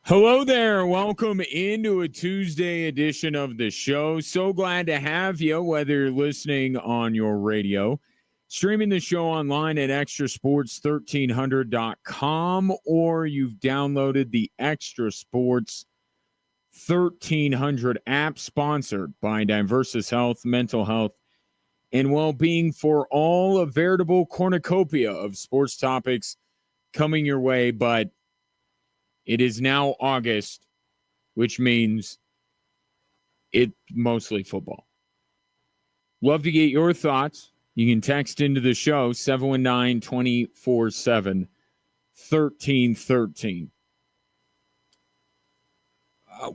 Hello there. Welcome into a Tuesday edition of the show. So glad to have you, whether you're listening on your radio, streaming the show online at extrasports1300.com, or you've downloaded the Extra Sports 1300 app, sponsored by Diversus Health, Mental Health, and Well-Being, for all a veritable cornucopia of sports topics coming your way. But it is now August, which means it's mostly football. Love to get your thoughts. You can text into the show, 719-247-1313.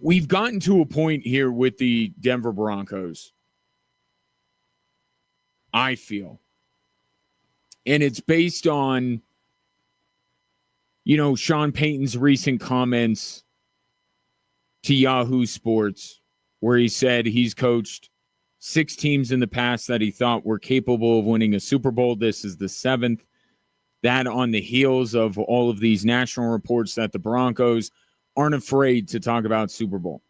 We've gotten to a point here with the Denver Broncos, I feel. And it's based on, Sean Payton's recent comments to Yahoo Sports, where he said he's coached 6 teams in the past that he thought were capable of winning a Super Bowl. This is the 7th. That on the heels of all of these national reports that the Broncos aren't afraid to talk about Super Bowl.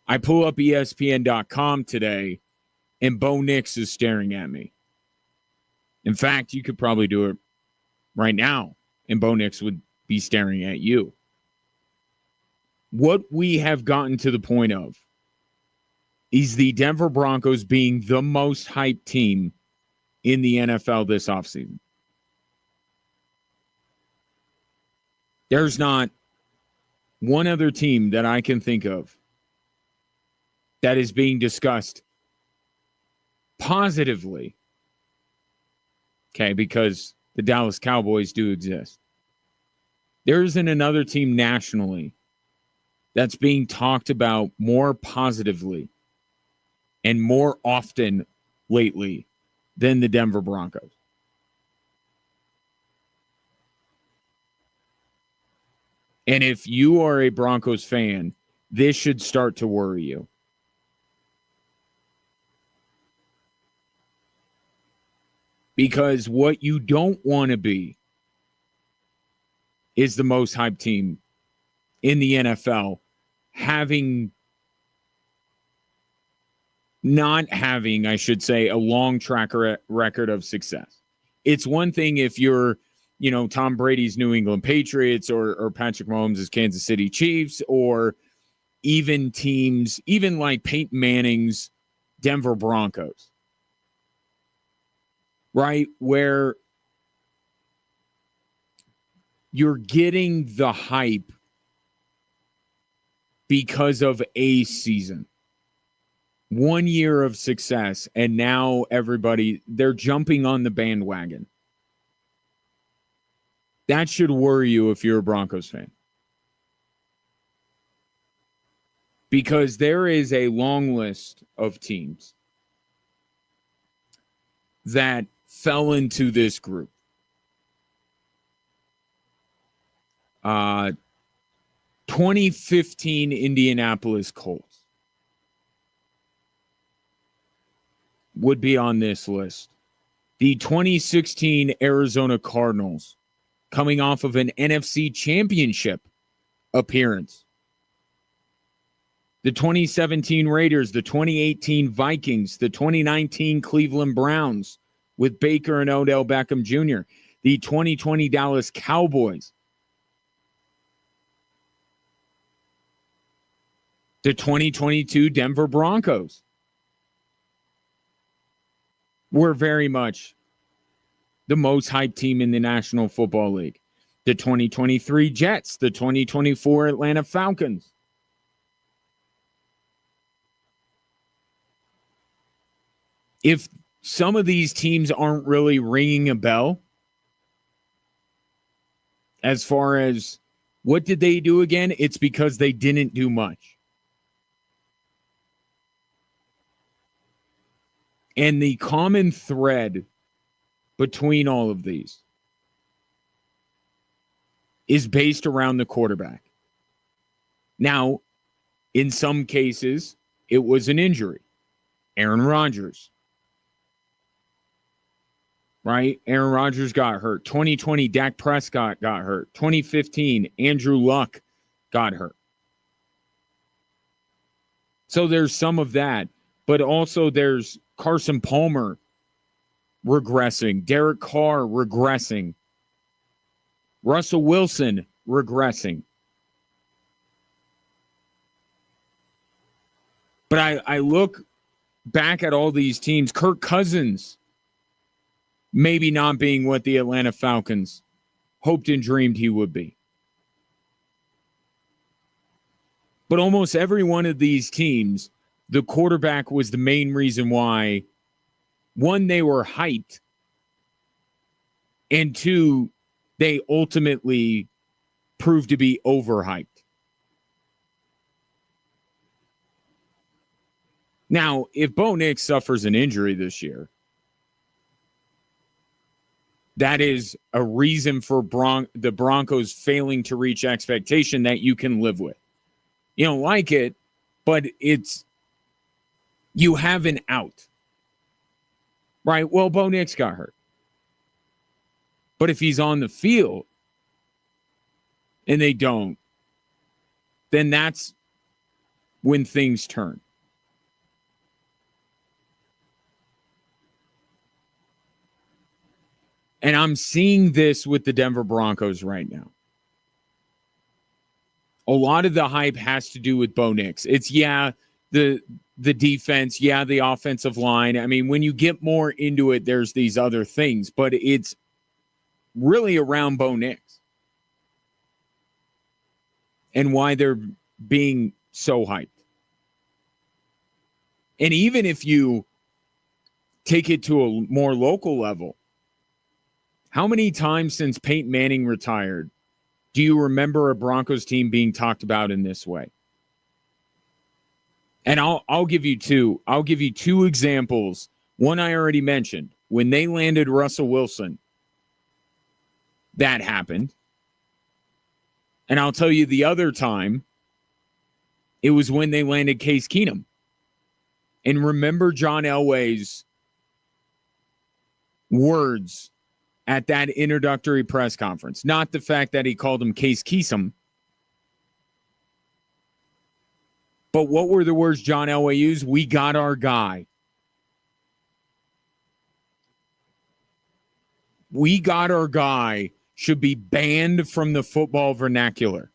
I pull up ESPN.com today, and Bo Nix is staring at me. In fact, you could probably do it right now, and Bo Nix would be staring at you. What we have gotten to the point of is the Denver Broncos being the most hyped team in the NFL this offseason. There's not one other team that I can think of that is being discussed positively, because the Dallas Cowboys do exist. There isn't another team nationally that's being talked about more positively and more often lately than the Denver Broncos. And if you are a Broncos fan, this should start to worry you. Because what you don't want to be is the most hyped team in the NFL not having, I should say, a long track record of success. It's one thing if you're, Tom Brady's New England Patriots or Patrick Mahomes' Kansas City Chiefs, or even teams, even like Peyton Manning's Denver Broncos, right? Where you're getting the hype because of a season. 1 year of success, and now they're jumping on the bandwagon. That should worry you if you're a Broncos fan. Because there is a long list of teams that fell into this group. 2015 Indianapolis Colts would be on this list. The 2016 Arizona Cardinals, coming off of an NFC Championship appearance. The 2017 Raiders, the 2018 Vikings, the 2019 Cleveland Browns with Baker and Odell Beckham Jr., the 2020 Dallas Cowboys, the 2022 Denver Broncos were very much the most hyped team in the National Football League. The 2023 Jets, the 2024 Atlanta Falcons. If some of these teams aren't really ringing a bell, as far as what did they do again, it's because they didn't do much. And the common thread between all of these is based around the quarterback. Now, in some cases, it was an injury. Aaron Rodgers, right? Aaron Rodgers got hurt. 2020, Dak Prescott got hurt. 2015, Andrew Luck got hurt. So there's some of that, but also there's Carson Palmer regressing, Derek Carr regressing, Russell Wilson regressing. But I look back at all these teams, Kirk Cousins maybe not being what the Atlanta Falcons hoped and dreamed he would be. But almost every one of these teams, the quarterback was the main reason why, one, they were hyped, and two, they ultimately proved to be overhyped. Now, if Bo Nix suffers an injury this year, that is a reason for the Broncos failing to reach expectation that you can live with. You don't like it, but you have an out. Right? Well, Bo Nix got hurt. But if he's on the field and they don't, then that's when things turn. And I'm seeing this with the Denver Broncos right now. A lot of the hype has to do with Bo Nix. It's, the defense, the offensive line. I mean, when you get more into it, there's these other things, but it's really around Bo Nix and why they're being so hyped. And even if you take it to a more local level, how many times since Peyton Manning retired do you remember a Broncos team being talked about in this way? And I'll give you two. I'll give you two examples. One I already mentioned. When they landed Russell Wilson, that happened. And I'll tell you the other time, it was when they landed Case Keenum. And remember John Elway's words at that introductory press conference. Not the fact that he called him Case Keesum. But what were the words John Elway used? We got our guy. We got our guy should be banned from the football vernacular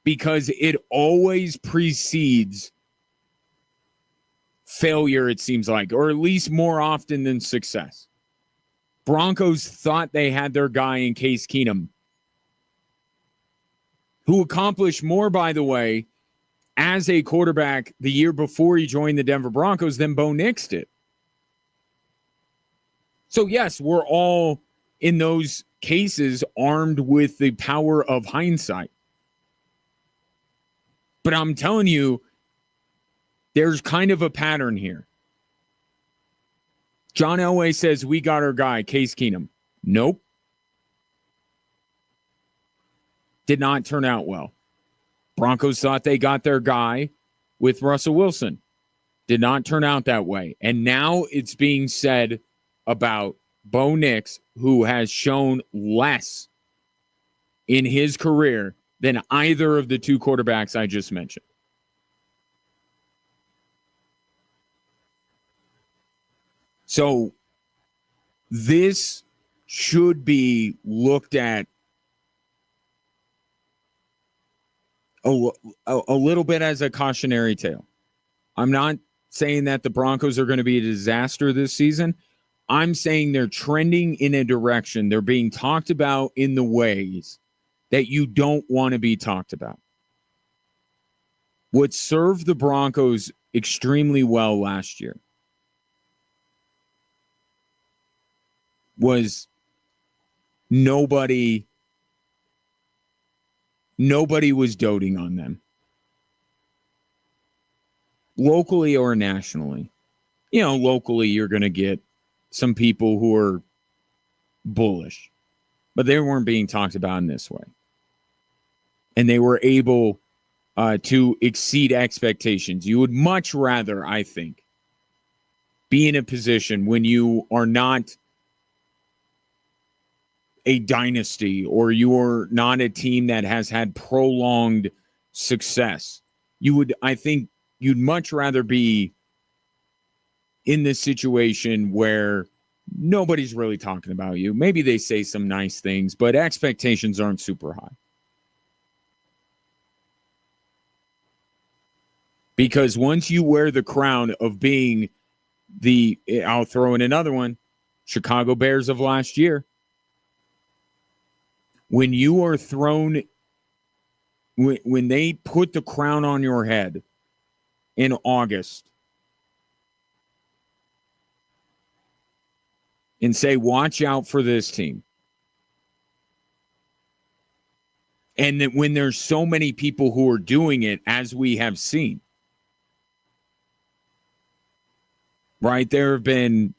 because it always precedes failure, it seems like, or at least more often than success. Broncos thought they had their guy in Case Keenum, who accomplished more, by the way, as a quarterback the year before he joined the Denver Broncos than Bo Nix did. So, yes, we're all in those cases armed with the power of hindsight. But I'm telling you, there's kind of a pattern here. John Elway says, we got our guy, Case Keenum. Nope. Did not turn out well. Broncos thought they got their guy with Russell Wilson. Did not turn out that way. And now it's being said about Bo Nix, who has shown less in his career than either of the two quarterbacks I just mentioned. So this should be looked at a little bit as a cautionary tale. I'm not saying that the Broncos are going to be a disaster this season. I'm saying they're trending in a direction. They're being talked about in the ways that you don't want to be talked about. What served the Broncos extremely well last year was nobody was doting on them. Locally or nationally. You know, locally you're going to get some people who are bullish, but they weren't being talked about in this way. And they were able to exceed expectations. You would much rather, I think, be in a position when you are not a dynasty or you're not a team that has had prolonged success. I think you'd much rather be in this situation where nobody's really talking about you. Maybe they say some nice things, but expectations aren't super high. Because once you wear the crown of being I'll throw in another one, Chicago Bears of last year. When you are thrown, when they put the crown on your head in August and say, watch out for this team. And that when there's so many people who are doing it, as we have seen, right? There have been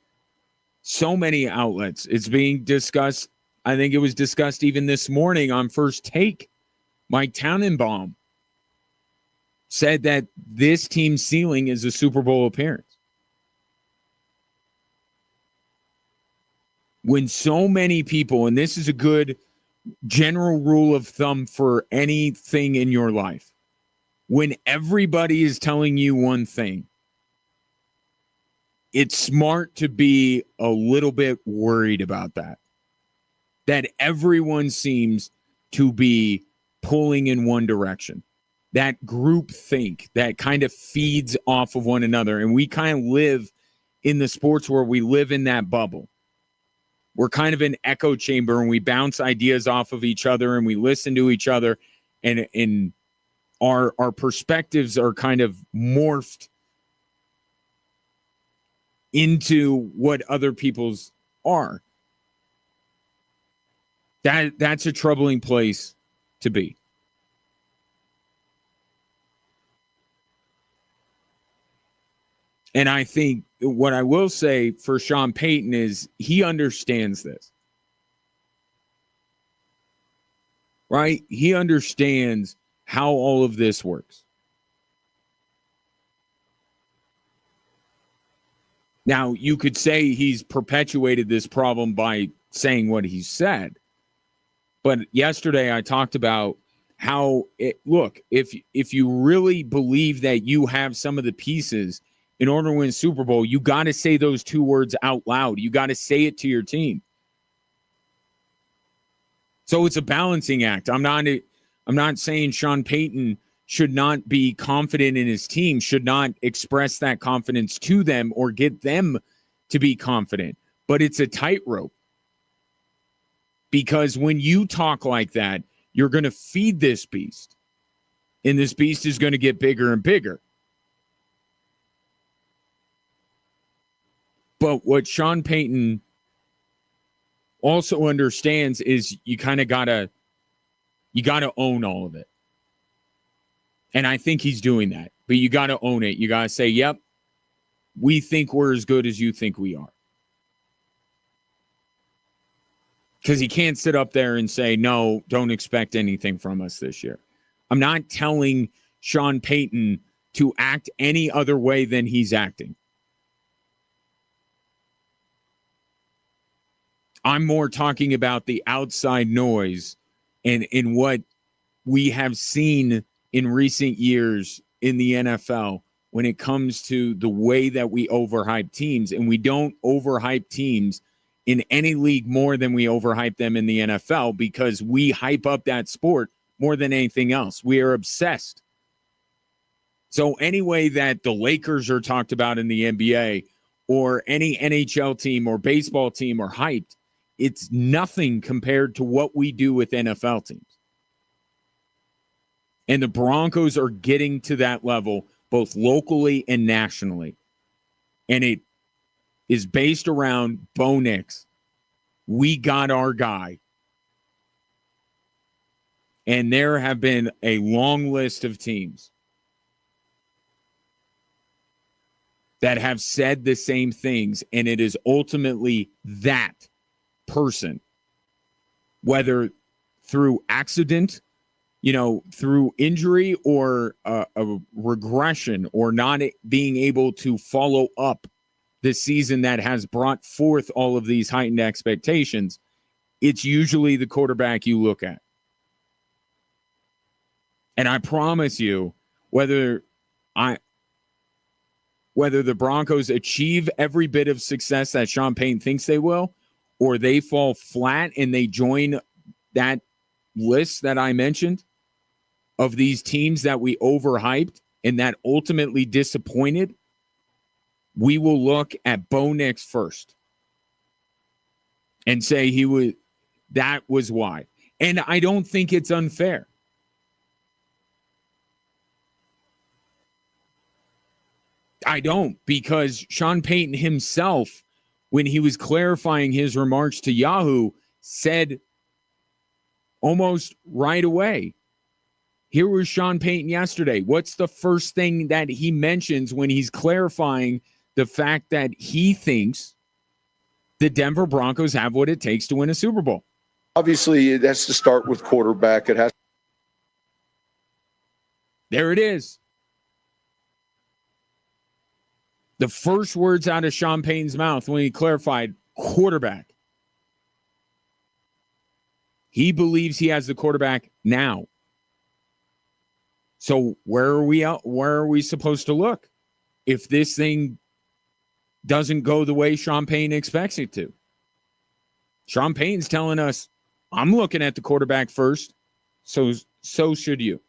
so many outlets. It's being discussed. I think it was discussed even this morning on First Take. Mike Tannenbaum said that this team's ceiling is a Super Bowl appearance. When so many people, and this is a good general rule of thumb for anything in your life, when everybody is telling you one thing, it's smart to be a little bit worried about that. That everyone seems to be pulling in one direction. That group think that kind of feeds off of one another. And we kind of live in the sports where we live in that bubble. We're kind of an echo chamber and we bounce ideas off of each other and we listen to each other, and our perspectives are kind of morphed into what other people's are. That's a troubling place to be. And I think what I will say for Sean Payton is he understands this. Right? He understands how all of this works. Now, you could say he's perpetuated this problem by saying what he said. But yesterday I talked about how, if you really believe that you have some of the pieces in order to win Super Bowl, you got to say those two words out loud. You got to say it to your team. So it's a balancing act. I'm not saying Sean Payton should not be confident in his team, should not express that confidence to them or get them to be confident. But it's a tightrope. Because when you talk like that, you're going to feed this beast. And this beast is going to get bigger and bigger. But what Sean Payton also understands is you kind of gotta own all of it. And I think he's doing that. But you got to own it. You got to say, yep, we think we're as good as you think we are. Because he can't sit up there and say, no, don't expect anything from us this year. I'm not telling Sean Payton to act any other way than he's acting. I'm more talking about the outside noise and in what we have seen in recent years in the NFL when it comes to the way that we overhype teams. And we don't overhype teams in any league more than we overhype them in the NFL because we hype up that sport more than anything else. We are obsessed. So any way that the Lakers are talked about in the NBA or any NHL team or baseball team are hyped, it's nothing compared to what we do with NFL teams. And the Broncos are getting to that level, both locally and nationally. And it is based around Bo Nix. We got our guy. And there have been a long list of teams that have said the same things. And it is ultimately that person, whether through accident, through injury or a regression or not being able to follow up the season that has brought forth all of these heightened expectations, it's usually the quarterback you look at. And I promise you, whether the Broncos achieve every bit of success that Sean Payton thinks they will, or they fall flat and they join that list that I mentioned of these teams that we overhyped and that ultimately disappointed, we will look at Bo Nix first and say that was why. And I don't think it's unfair. I don't, because Sean Payton himself, when he was clarifying his remarks to Yahoo, said almost right away, here was Sean Payton yesterday. What's the first thing that he mentions when he's clarifying the fact that he thinks the Denver Broncos have what it takes to win a Super Bowl? Obviously, it has to start with quarterback. There it is. The first words out of Sean Payton's mouth when he clarified quarterback. He believes he has the quarterback now. So where are we supposed to look if this thing doesn't go the way Sean Payton expects it to? Sean Payton's telling us, I'm looking at the quarterback first, so should you.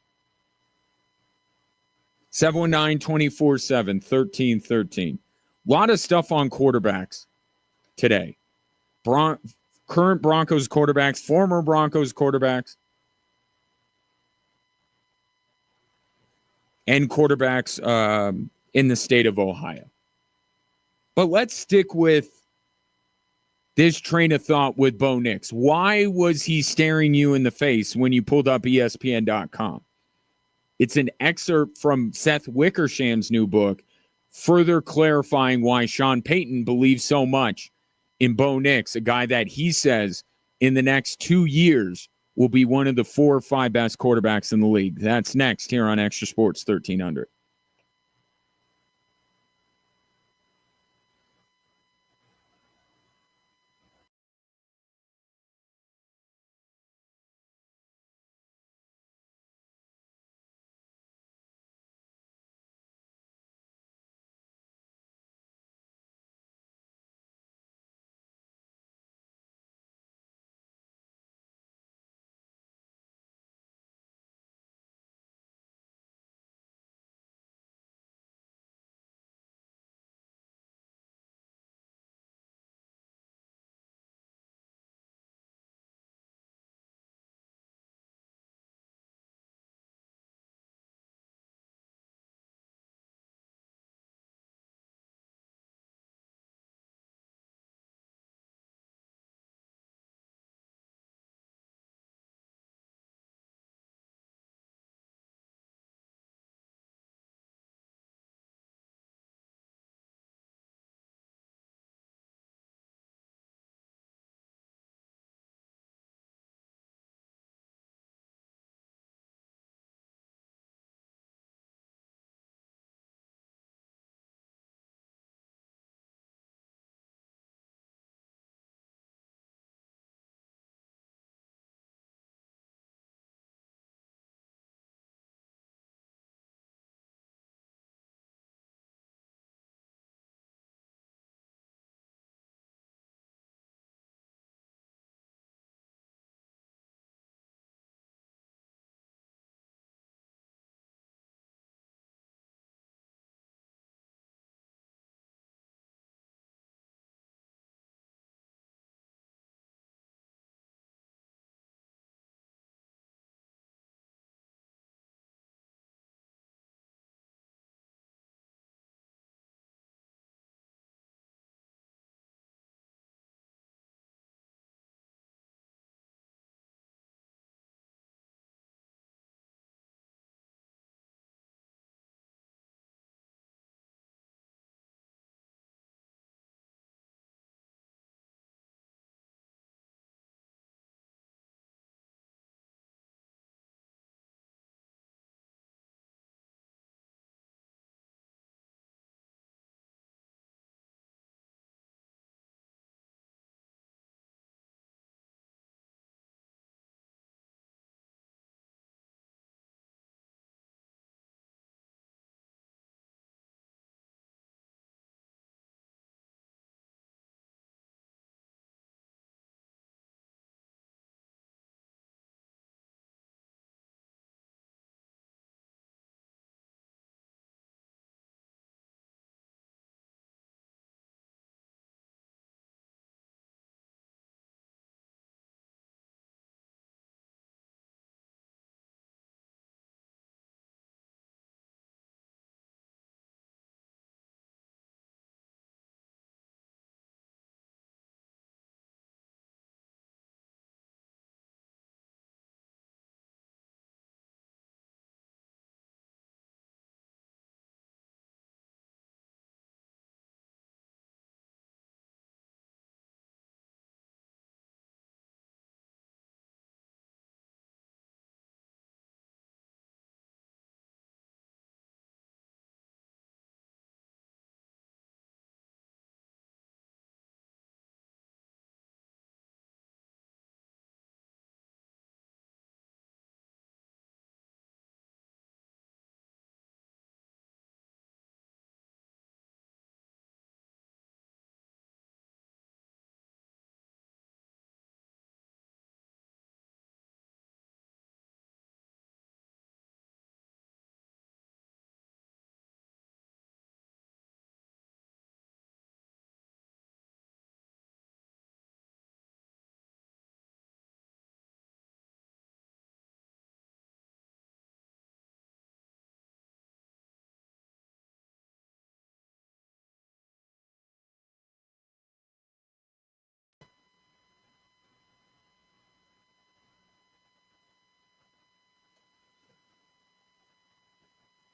719-247-1313. A lot of stuff on quarterbacks today. Current Broncos quarterbacks, former Broncos quarterbacks, and quarterbacks in the state of Ohio. But let's stick with this train of thought with Bo Nix. Why was he staring you in the face when you pulled up ESPN.com? It's an excerpt from Seth Wickersham's new book, further clarifying why Sean Payton believes so much in Bo Nix, a guy that he says in the next 2 years will be one of the 4 or 5 best quarterbacks in the league. That's next here on Extra Sports 1300.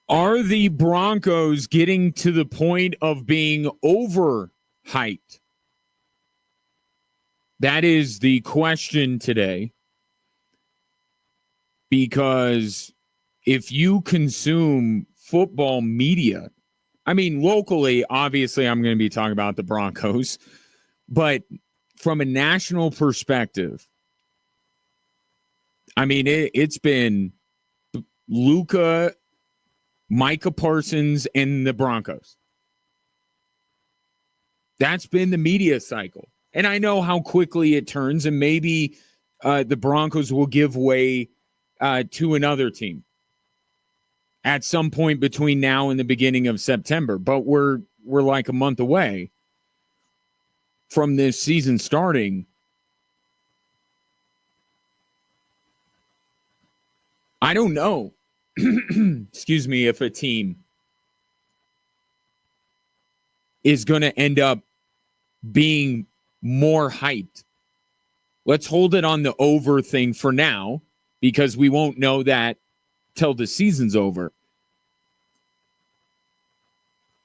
Are the Broncos getting to the point of being overhyped? That is the question today. Because if you consume football media, I mean, locally, obviously, I'm going to be talking about the Broncos, but from a national perspective, I mean, it's been Luka, Micah Parsons, and the Broncos. That's been the media cycle. And I know how quickly it turns, and maybe the Broncos will give way to another team at some point between now and the beginning of September. But we're like a month away from this season starting. I don't know, excuse me, if a team is going to end up being more hyped. Let's hold it on the over thing for now, because we won't know that till the season's over.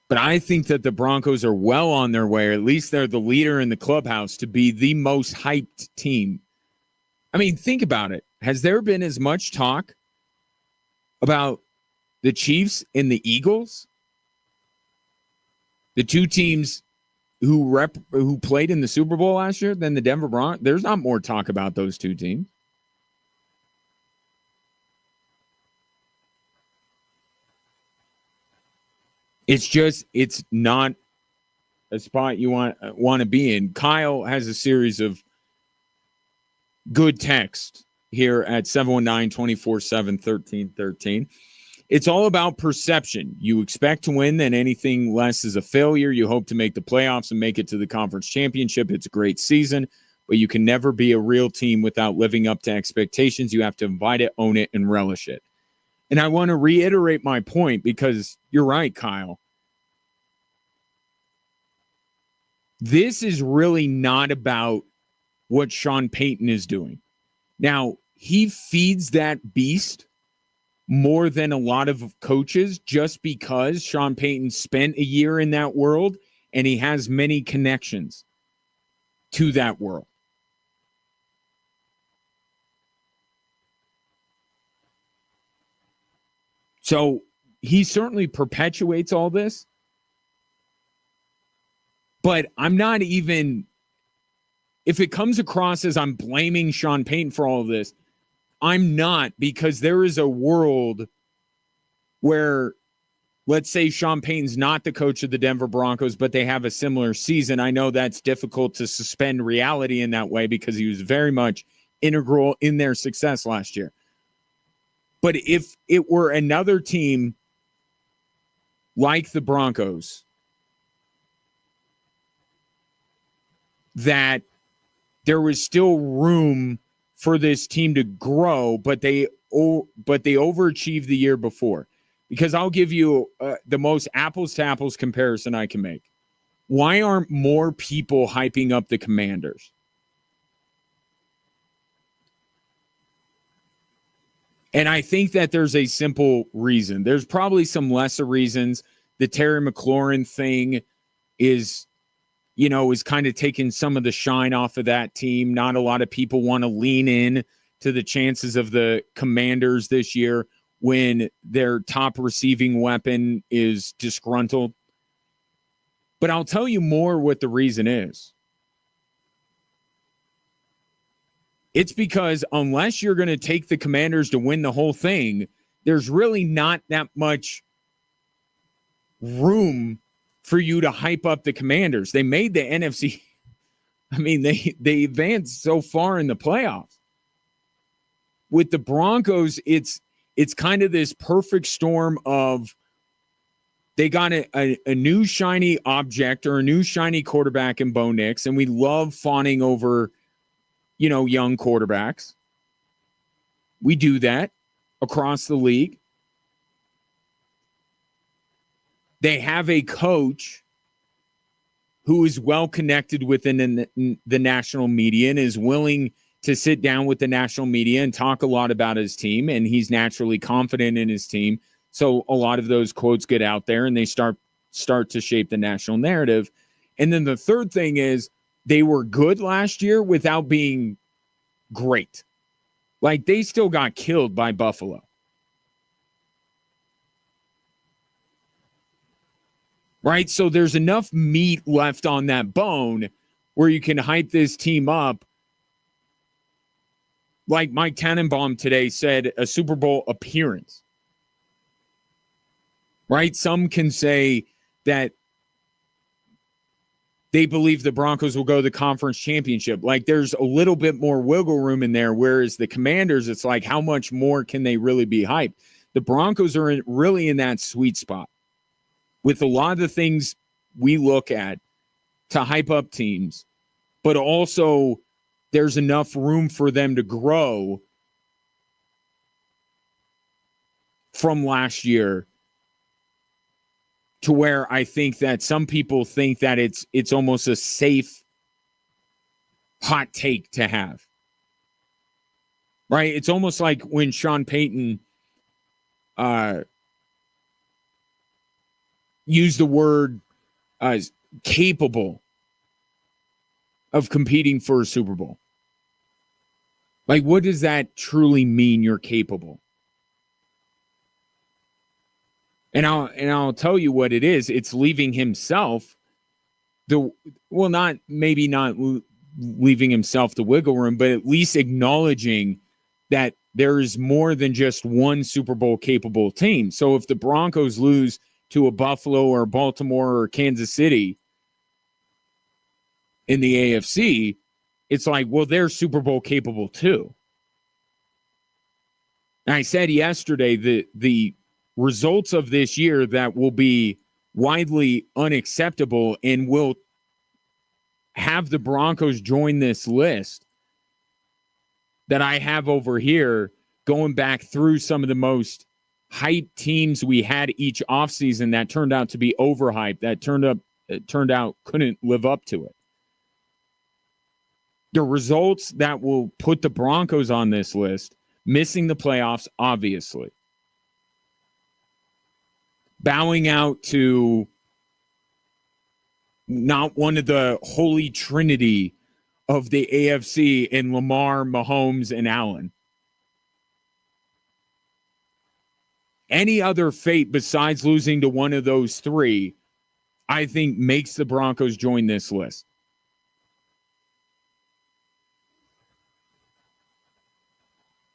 But I think that the Broncos are well on their way, or at least they're the leader in the clubhouse, to be the most hyped team. I mean, think about it. Has there been as much talk about the Chiefs and the Eagles? The two teams who played in the Super Bowl last year than the Denver Broncos? There's not more talk about those two teams. It's not a spot you want to be in. Kyle has a series of good text here at 719-247-1313. It's all about perception. You expect to win, then anything less is a failure. You hope to make the playoffs and make it to the conference championship. It's a great season, but you can never be a real team without living up to expectations. You have to invite it, own it, and relish it. And I want to reiterate my point, because you're right, Kyle. This is really not about what Sean Payton is doing. Now, he feeds that beast more than a lot of coaches, just because Sean Payton spent a year in that world and he has many connections to that world. So he certainly perpetuates all this. But I'm not even, if it comes across as I'm blaming Sean Payton for all of this, I'm not, because there is a world where, let's say Sean Payton's not the coach of the Denver Broncos, but they have a similar season. I know that's difficult to suspend reality in that way, because he was very much integral in their success last year. But if it were another team like the Broncos, that there was still room for this team to grow, but they overachieved the year before. Because I'll give you the most apples to apples comparison I can make. Why aren't more people hyping up the Commanders? And I think that there's a simple reason. There's probably some lesser reasons. The Terry McLaurin thing is kind of taking some of the shine off of that team. Not a lot of people want to lean in to the chances of the Commanders this year when their top receiving weapon is disgruntled. But I'll tell you more what the reason is. It's because unless you're going to take the Commanders to win the whole thing, there's really not that much room for you to hype up the Commanders. They made the NFC. I mean, they advanced so far in the playoffs. With the Broncos, it's kind of this perfect storm of they got a new shiny object or a new shiny quarterback in Bo Nix, and we love fawning over, young quarterbacks. We do that across the league. They have a coach who is well connected within the national media and is willing to sit down with the national media and talk a lot about his team. And he's naturally confident in his team. So a lot of those quotes get out there and they start to shape the national narrative. And then the third thing is they were good last year without being great. Like, they still got killed by Buffalo. Right? So there's enough meat left on that bone where you can hype this team up. Like Mike Tannenbaum today said, a Super Bowl appearance. Right? Some can say that they believe the Broncos will go to the conference championship. Like, there's a little bit more wiggle room in there, whereas the Commanders, it's like, how much more can they really be hyped? The Broncos are really in that sweet spot with a lot of the things we look at to hype up teams, but also there's enough room for them to grow from last year to where I think that some people think that it's almost a safe hot take to have. Right? It's almost like when Sean Payton used the word capable of competing for a Super Bowl. Like, what does that truly mean, you're capable? And I'll tell you what it is. It's leaving himself not leaving himself the wiggle room, but at least acknowledging that there is more than just one Super Bowl capable team. So if the Broncos lose to a Buffalo or Baltimore or Kansas City in the AFC, it's like, well, they're Super Bowl capable too. And I said yesterday that the results of this year that will be widely unacceptable and will have the Broncos join this list that I have over here, going back through some of the most hyped teams we had each offseason that turned out to be overhyped, that turned out couldn't live up to it. The results that will put the Broncos on this list, missing the playoffs, obviously. Bowing out to not one of the holy trinity of the AFC in Lamar, Mahomes, and Allen. Any other fate besides losing to one of those three, I think, makes the Broncos join this list.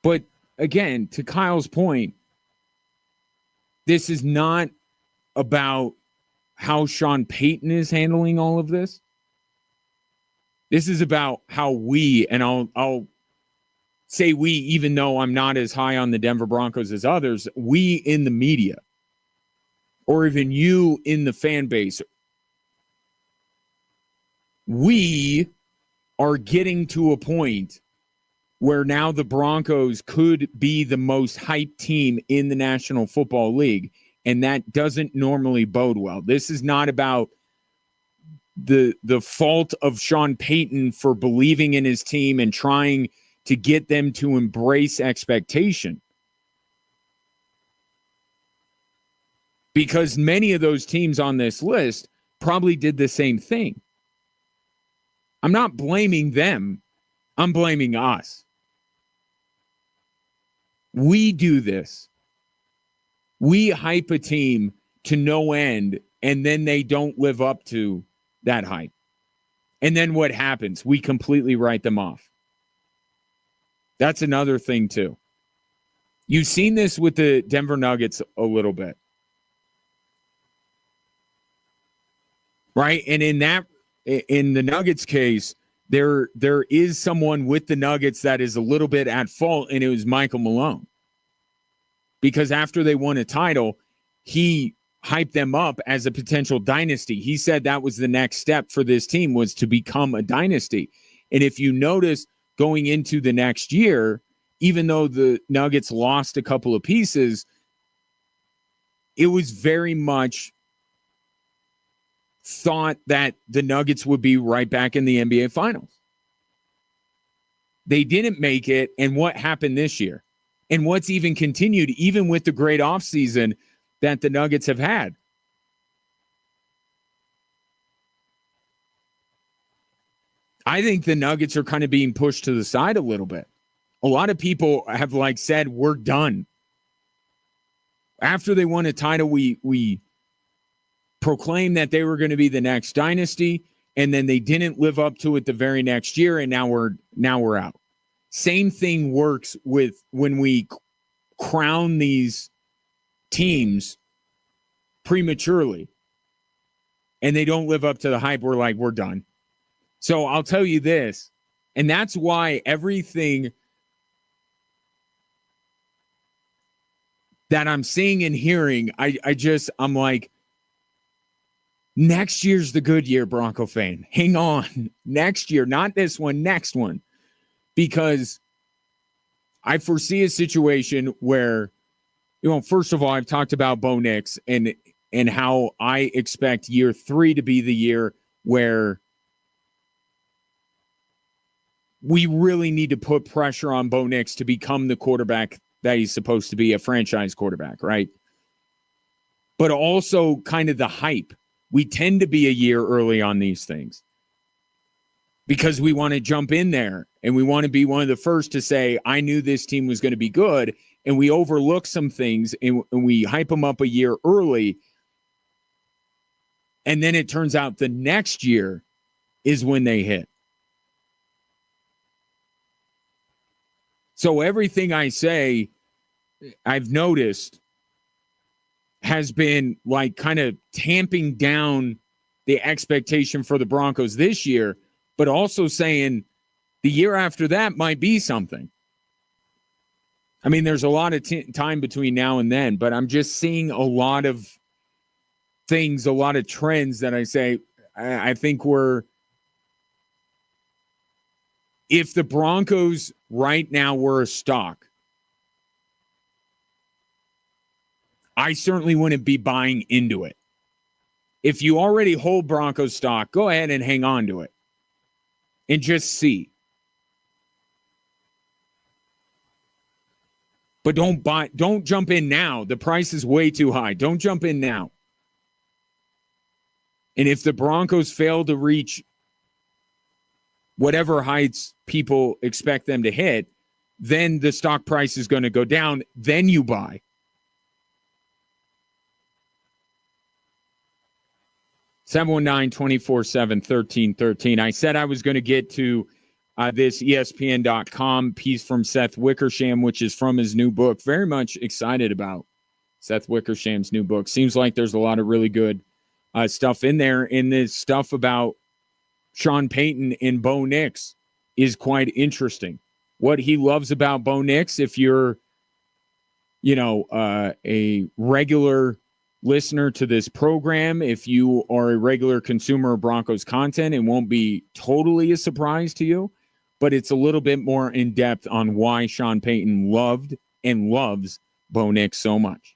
But again, to Kyle's point, this is not about how Sean Payton is handling all of this. This is about how we, and I'll say we, even though I'm not as high on the Denver Broncos as others, we in the media, or even you in the fan base, we are getting to a point where now the Broncos could be the most hyped team in the National Football League, and that doesn't normally bode well. This is not about the fault of Sean Payton for believing in his team and trying to get them to embrace expectation. Because many of those teams on this list probably did the same thing. I'm not blaming them. I'm blaming us. We do this. We hype a team to no end, and then they don't live up to that hype. And then what happens? We completely write them off. That's another thing, too. You've seen this with the Denver Nuggets a little bit. Right? And in the Nuggets case, there is someone with the Nuggets that is a little bit at fault, and it was Michael Malone. Because after they won a title, he hyped them up as a potential dynasty. He said that was the next step for this team, was to become a dynasty. And if you notice, going into the next year, even though the Nuggets lost a couple of pieces, it was very much thought that the Nuggets would be right back in the NBA Finals. They didn't make it, and what happened this year? and what's even continued, even with the great offseason that the Nuggets have had. I think the Nuggets are kind of being pushed to the side a little bit. A lot of people have said, we're done. After they won a title, we proclaimed that they were going to be the next dynasty, and then they didn't live up to it the very next year, and now we're out. Same thing works with when we crown these teams prematurely and they don't live up to the hype. We're done. So I'll tell you this, and that's why everything that I'm seeing and hearing, I'm like, next year's the good year, Bronco fan. Hang on. Next year, not this one, next one. Because I foresee a situation where, first of all, I've talked about Bo Nix and how I expect year 3 to be the year where we really need to put pressure on Bo Nix to become the quarterback that he's supposed to be, a franchise quarterback, right? But also kind of the hype. We tend to be a year early on these things because we want to jump in there and we want to be one of the first to say, I knew this team was going to be good, and we overlook some things and we hype them up a year early. And then it turns out the next year is when they hit. So everything I say, I've noticed, has been kind of tamping down the expectation for the Broncos this year, but also saying the year after that might be something. I mean, there's a lot of time between now and then, but I'm just seeing a lot of things, a lot of trends that I say, I think if the Broncos right now were a stock, I certainly wouldn't be buying into it. If you already hold Broncos stock, go ahead and hang on to it and just see. But don't jump in now. The price is way too high. Don't jump in now. And if the Broncos fail to reach whatever heights people expect them to hit, then the stock price is going to go down. Then you buy. (719) 247-1313. I said I was going to get to this ESPN.com piece from Seth Wickersham, which is from his new book. Very much excited about Seth Wickersham's new book. Seems like there's a lot of really good stuff in there. And this stuff about Sean Payton and Bo Nix is quite interesting. What he loves about Bo Nix, if you're, a regular listener to this program, if you are a regular consumer of Broncos content, it won't be totally a surprise to you, but it's a little bit more in depth on why Sean Payton loved and loves Bo Nix so much.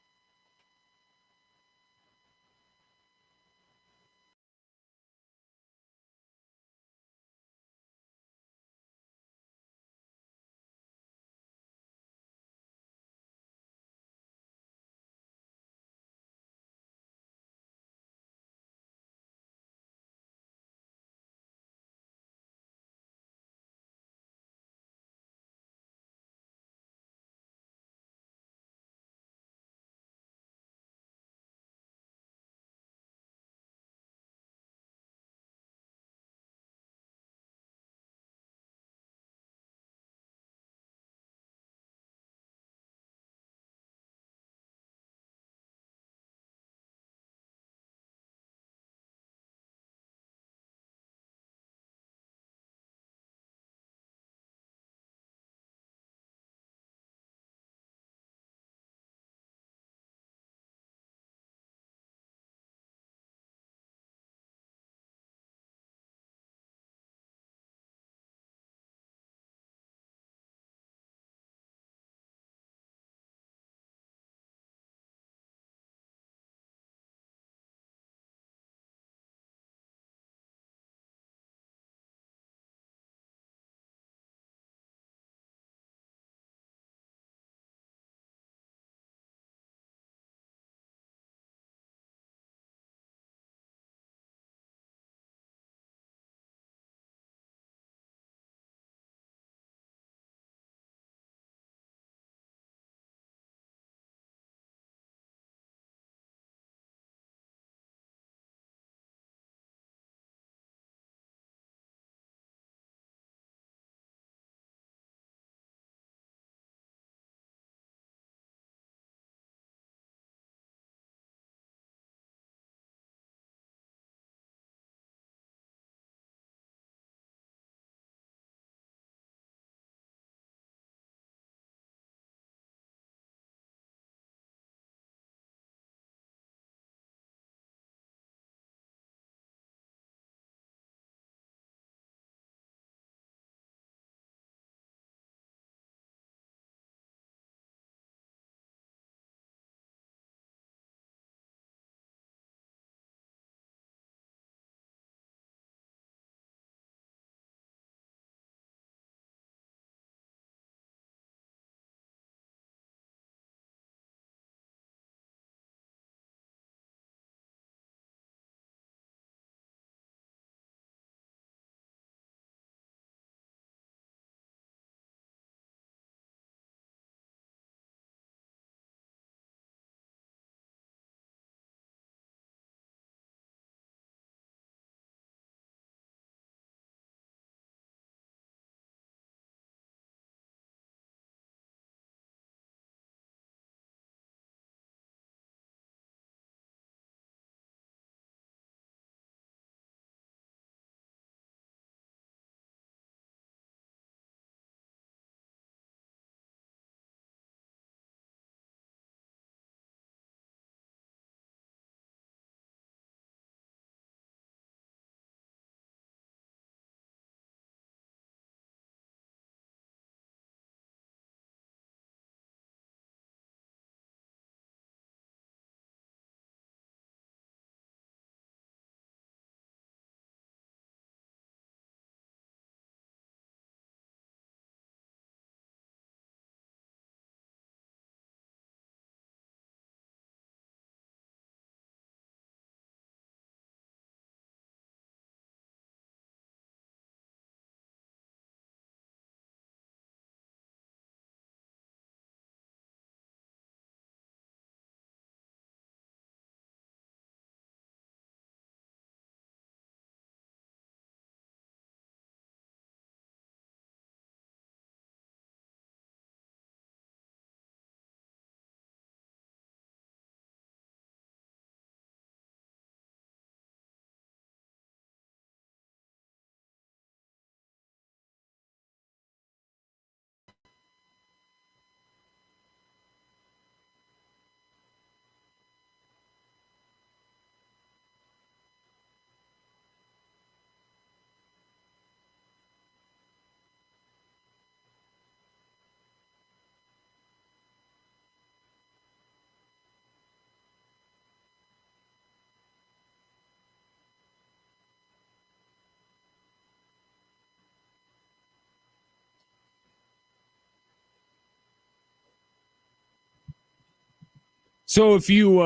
So if you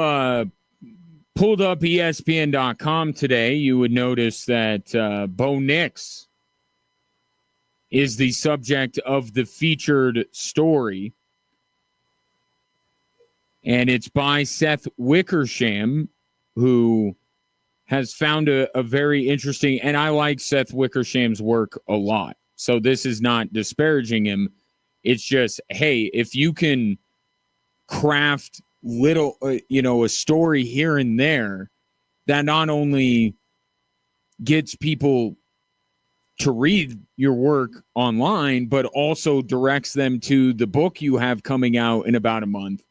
pulled up ESPN.com today, you would notice that Bo Nix is the subject of the featured story. And it's by Seth Wickersham, who has found a very interesting, and I like Seth Wickersham's work a lot. So this is not disparaging him. It's just, hey, if you can craft a story here and there that not only gets people to read your work online, but also directs them to the book you have coming out in about a month,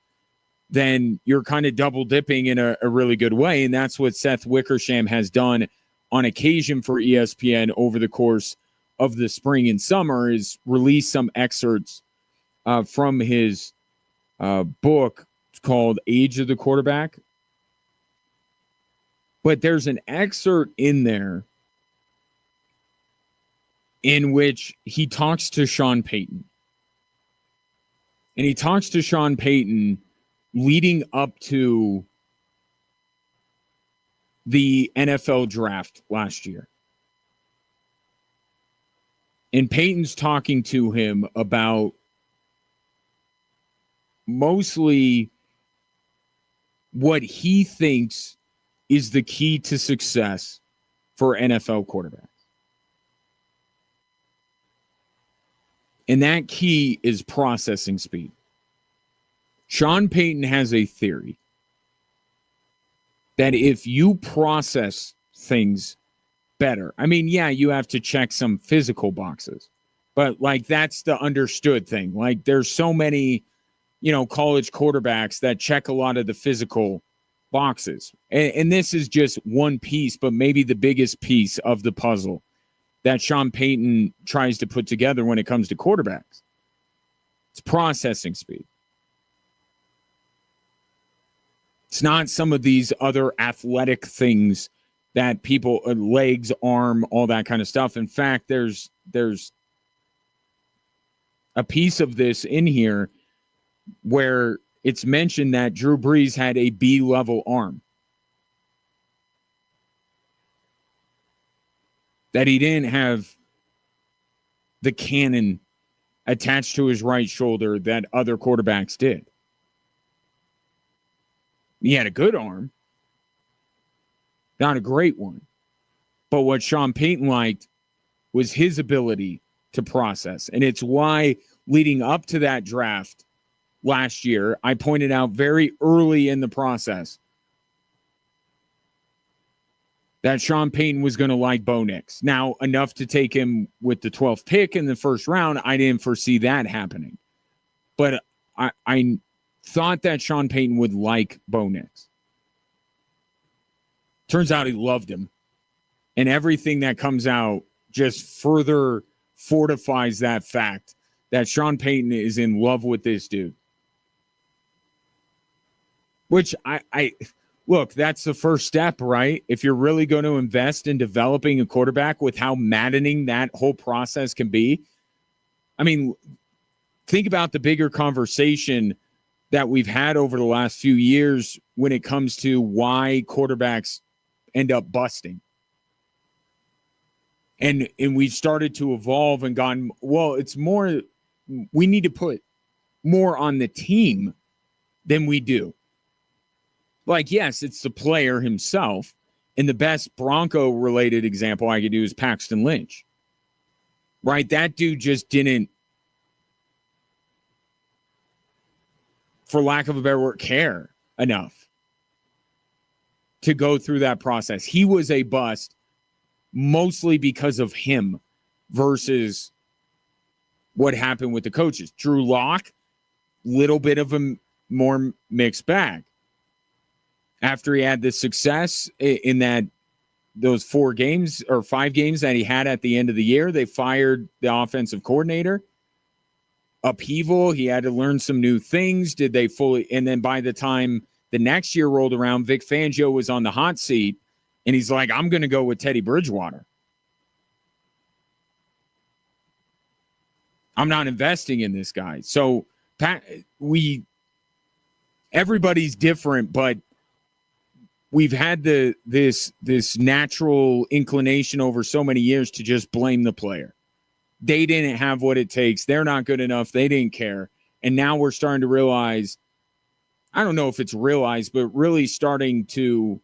then you're kind of double dipping in a really good way. And that's what Seth Wickersham has done on occasion for ESPN over the course of the spring and summer, is release some excerpts from his book called Age of the Quarterback. But there's an excerpt in there in which he talks to Sean Payton. And he talks to Sean Payton leading up to the NFL draft last year. And Payton's talking to him about mostly what he thinks is the key to success for NFL quarterbacks. And that key is processing speed. Sean Payton has a theory that if you process things better, I mean, yeah, you have to check some physical boxes, but like that's the understood thing. Like there's so many, college quarterbacks that check a lot of the physical boxes. And this is just one piece, but maybe the biggest piece of the puzzle that Sean Payton tries to put together when it comes to quarterbacks. It's processing speed. It's not some of these other athletic things that people, legs, arm, all that kind of stuff. In fact, there's a piece of this in here where it's mentioned that Drew Brees had a B-level arm. That he didn't have the cannon attached to his right shoulder that other quarterbacks did. He had a good arm. Not a great one. But what Sean Payton liked was his ability to process. And it's why leading up to that draft last year, I pointed out very early in the process that Sean Payton was going to like Bo Nix. Now, enough to take him with the 12th pick in the first round, I didn't foresee that happening. But I thought that Sean Payton would like Bo Nix. Turns out he loved him. And everything that comes out just further fortifies that fact that Sean Payton is in love with this dude. Which I look, that's the first step, right? If you're really going to invest in developing a quarterback, with how maddening that whole process can be. I mean, think about the bigger conversation that we've had over the last few years when it comes to why quarterbacks end up busting. And we've started to evolve and gone, well, it's more, we need to put more on the team than we do. Like, yes, it's the player himself. And the best Bronco-related example I could do is Paxton Lynch. Right? That dude just didn't, for lack of a better word, care enough to go through that process. He was a bust mostly because of him versus what happened with the coaches. Drew Lock, little bit of a more mixed bag. After he had the success in those 4 games or 5 games that he had at the end of the year, they fired the offensive coordinator. Upheaval, he had to learn some new things. Did they fully? And then by the time the next year rolled around, Vic Fangio was on the hot seat, and he's like, I'm going to go with Teddy Bridgewater. I'm not investing in this guy. So everybody's different, but we've had this natural inclination over so many years to just blame the player. They didn't have what it takes. They're not good enough. They didn't care. And now we're starting to realize, I don't know if it's realized, but really starting to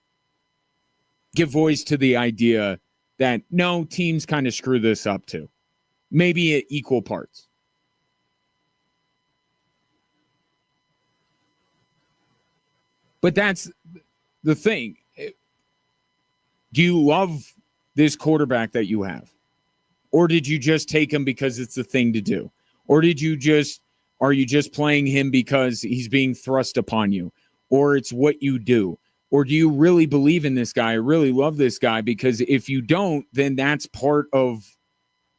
give voice to the idea that no, teams kind of screw this up too. Maybe at equal parts. But that's the thing. Do you love this quarterback that you have? Or did you just take him because it's the thing to do? Or are you just playing him because he's being thrust upon you? Or it's what you do? Or do you really believe in this guy? I really love this guy, because if you don't, then that's part of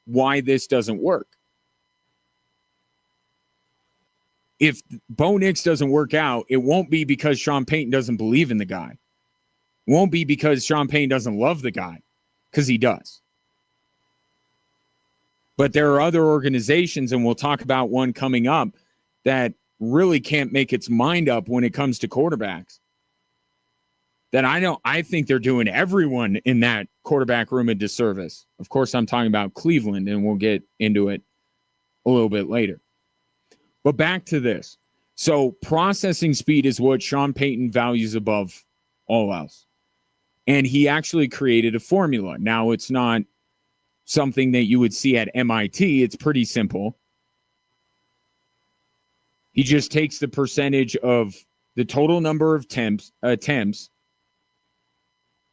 why this doesn't work. If Bo Nix doesn't work out, it won't be because Sean Payton doesn't believe in the guy. It won't be because Sean Payton doesn't love the guy, because he does. But there are other organizations, and we'll talk about one coming up, that really can't make its mind up when it comes to quarterbacks. That I think they're doing everyone in that quarterback room a disservice. Of course, I'm talking about Cleveland, and we'll get into it a little bit later. But back to this. So processing speed is what Sean Payton values above all else. And he actually created a formula. Now, it's not something that you would see at MIT. It's pretty simple. He just takes the percentage of the total number of attempts,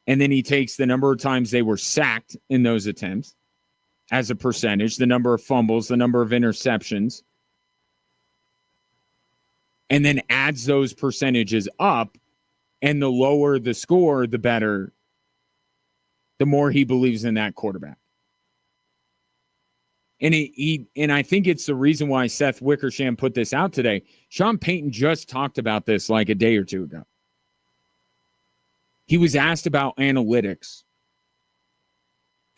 and then he takes the number of times they were sacked in those attempts as a percentage, the number of fumbles, the number of interceptions, and then adds those percentages up. And the lower the score, the better, the more he believes in that quarterback. And and I think it's the reason why Seth Wickersham put this out today. Sean Payton just talked about this like a day or two ago. He was asked about analytics,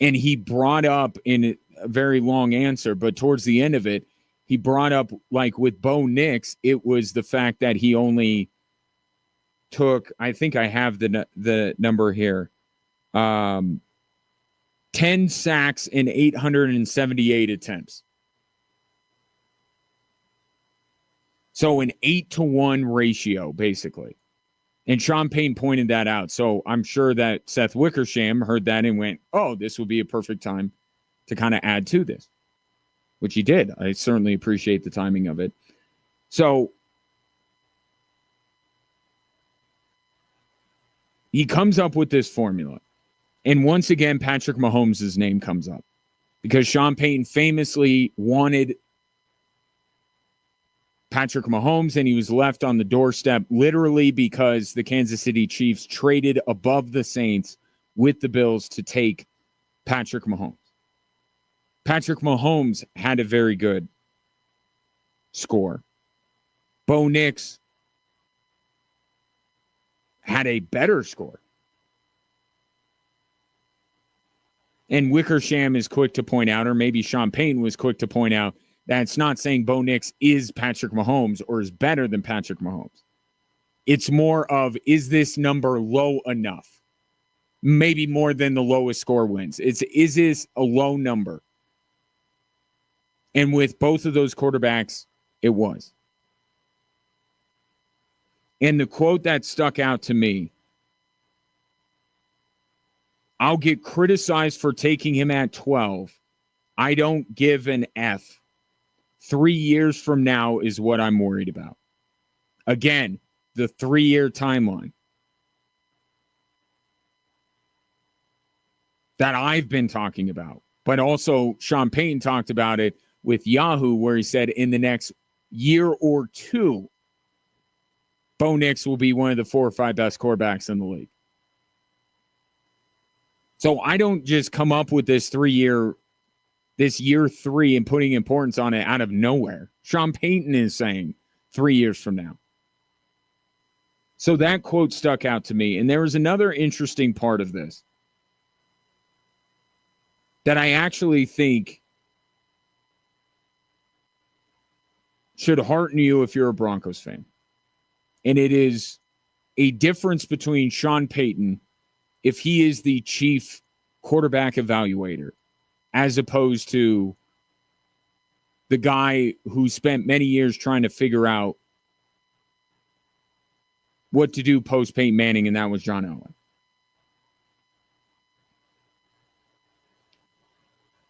and he brought up in a very long answer, but towards the end of it, he brought up, like with Bo Nix, it was the fact that he only took, I think I have the number here, 10 sacks in 878 attempts. So an 8-to-1 ratio, basically. And Sean Payton pointed that out. So I'm sure that Seth Wickersham heard that and went, oh, this would be a perfect time to kind of add to this, which he did. I certainly appreciate the timing of it. So he comes up with this formula. And once again, Patrick Mahomes' name comes up because Sean Payton famously wanted Patrick Mahomes, and he was left on the doorstep literally because the Kansas City Chiefs traded above the Saints with the Bills to take Patrick Mahomes. Patrick Mahomes had a very good score. Bo Nix had a better score. And Wickersham is quick to point out, or maybe Sean Payton was quick to point out, that it's not saying Bo Nix is Patrick Mahomes or is better than Patrick Mahomes. It's more of, is this number low enough? Maybe more than the lowest score wins. Is this a low number? And with both of those quarterbacks, it was. And the quote that stuck out to me, I'll get criticized for taking him at 12. I don't give an F. 3 years from now is what I'm worried about. Again, the 3-year timeline that I've been talking about. But also Sean Payton talked about it with Yahoo, where he said in the next year or two, Bo Nix will be one of the 4 or 5 best quarterbacks in the league. So I don't just come up with this year 3 and putting importance on it out of nowhere. Sean Payton is saying 3 years from now. So that quote stuck out to me. And there was another interesting part of this that I actually think should hearten you if you're a Broncos fan. And it is a difference between Sean Payton, if he is the chief quarterback evaluator, as opposed to the guy who spent many years trying to figure out what to do post Peyton Manning, and that was John Elway.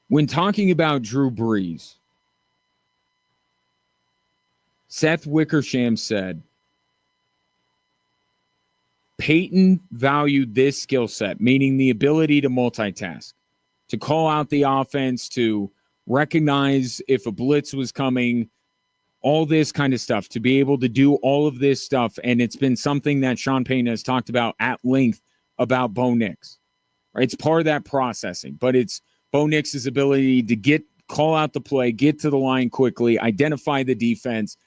When talking about Drew Brees, Seth Wickersham said, Peyton valued this skill set, meaning the ability to multitask, to call out the offense, to recognize if a blitz was coming, all this kind of stuff, to be able to do all of this stuff. And it's been something that Sean Payton has talked about at length about Bo Nix. Right? It's part of that processing, but it's Bo Nix's ability to call out the play, get to the line quickly, identify the defense,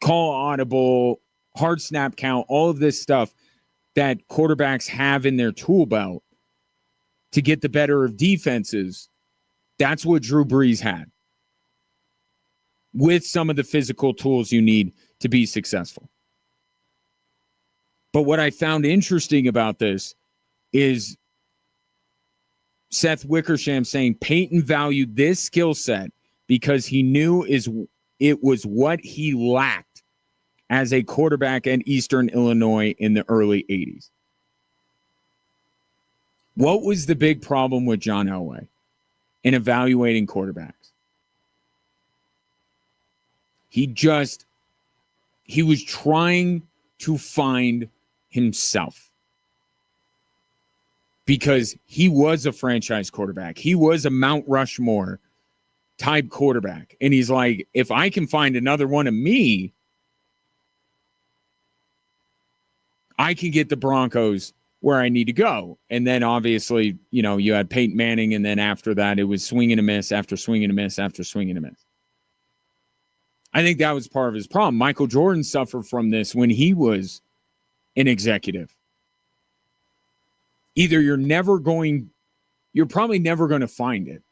call audible, hard snap count, all of this stuff that quarterbacks have in their tool belt to get the better of defenses. That's what Drew Brees had, with some of the physical tools you need to be successful. But what I found interesting about this is Seth Wickersham saying Peyton valued this skill set because he knew it was what he lacked as a quarterback at Eastern Illinois in the early 80s. What was the big problem with John Elway in evaluating quarterbacks? He was trying to find himself, because he was a franchise quarterback. He was a Mount Rushmore type quarterback. And he's like, if I can find another one of me, I can get the Broncos where I need to go. And then obviously, you had Peyton Manning, and then after that, it was swing and a miss after swing and a miss after swing and a miss. I think that was part of his problem. Michael Jordan suffered from this when he was an executive. Either you're probably never going to find it.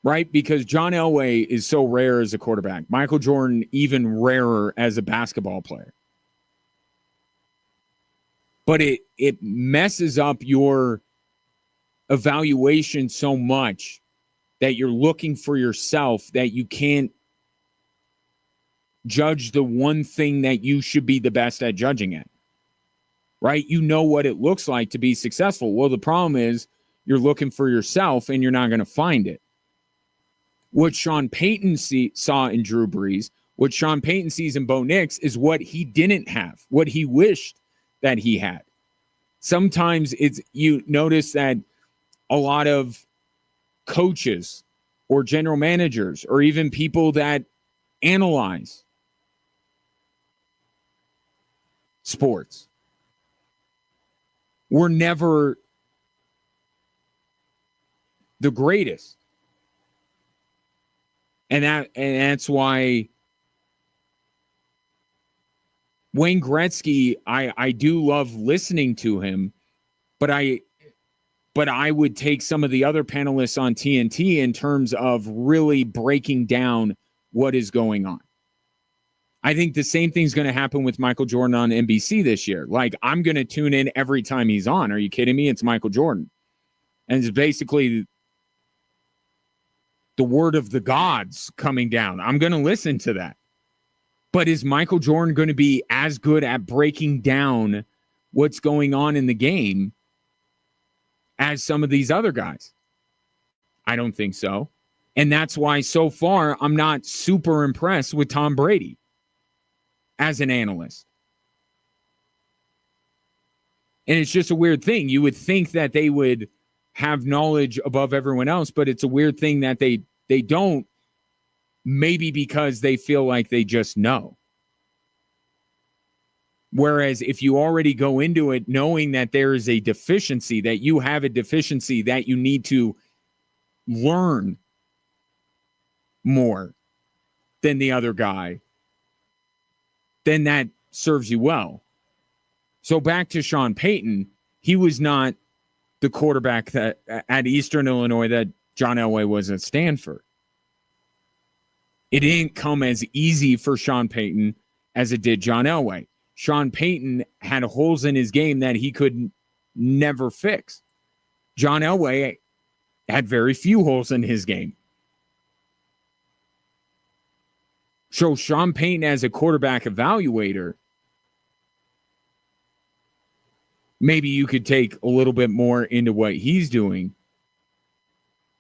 Right? Because John Elway is so rare as a quarterback. Michael Jordan, even rarer as a basketball player. But it messes up your evaluation so much that you're looking for yourself that you can't judge the one thing that you should be the best at judging at. Right? You know what it looks like to be successful. Well, the problem is you're looking for yourself and you're not going to find it. What Sean Payton saw in Drew Brees, what Sean Payton sees in Bo Nix is what he didn't have, what he wished that he had. Sometimes you notice that a lot of coaches or general managers or even people that analyze sports were never the greatest. And that's why Wayne Gretzky, I do love listening to him, but I would take some of the other panelists on TNT in terms of really breaking down what is going on. I think the same thing's going to happen with Michael Jordan on NBC this year. Like, I'm going to tune in every time he's on. Are you kidding me? It's Michael Jordan. And it's basically the word of the gods coming down. I'm going to listen to that. But is Michael Jordan going to be as good at breaking down what's going on in the game as some of these other guys? I don't think so. And that's why so far I'm not super impressed with Tom Brady as an analyst. And it's just a weird thing. You would think that they would have knowledge above everyone else, but it's a weird thing that they don't, maybe because they feel like they just know. Whereas if you already go into it knowing that there is a deficiency, that you have a deficiency that you need to learn more than the other guy, then that serves you well. So back to Sean Payton, he was not the quarterback that at Eastern Illinois that John Elway was at Stanford. It didn't come as easy for Sean Payton as it did John Elway. Sean Payton had holes in his game that he could never fix. John Elway had very few holes in his game. So Sean Payton as a quarterback evaluator, maybe you could take a little bit more into what he's doing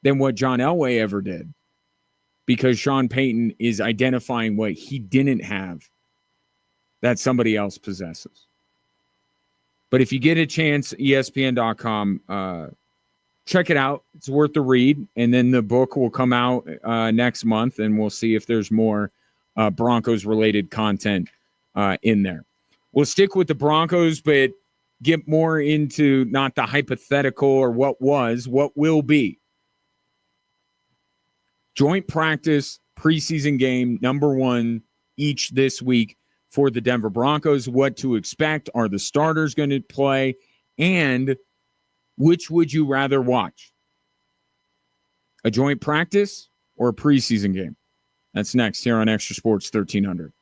than what John Elway ever did, because Sean Payton is identifying what he didn't have that somebody else possesses. But if you get a chance, ESPN.com, check it out. It's worth the read. And then the book will come out next month, and we'll see if there's more Broncos-related content in there. We'll stick with the Broncos, but get more into not the hypothetical or what was, what will be. Joint practice, preseason game, number one each this week for the Denver Broncos. What to expect? Are the starters going to play? And which would you rather watch? A joint practice or a preseason game? That's next here on Extra Sports 1300.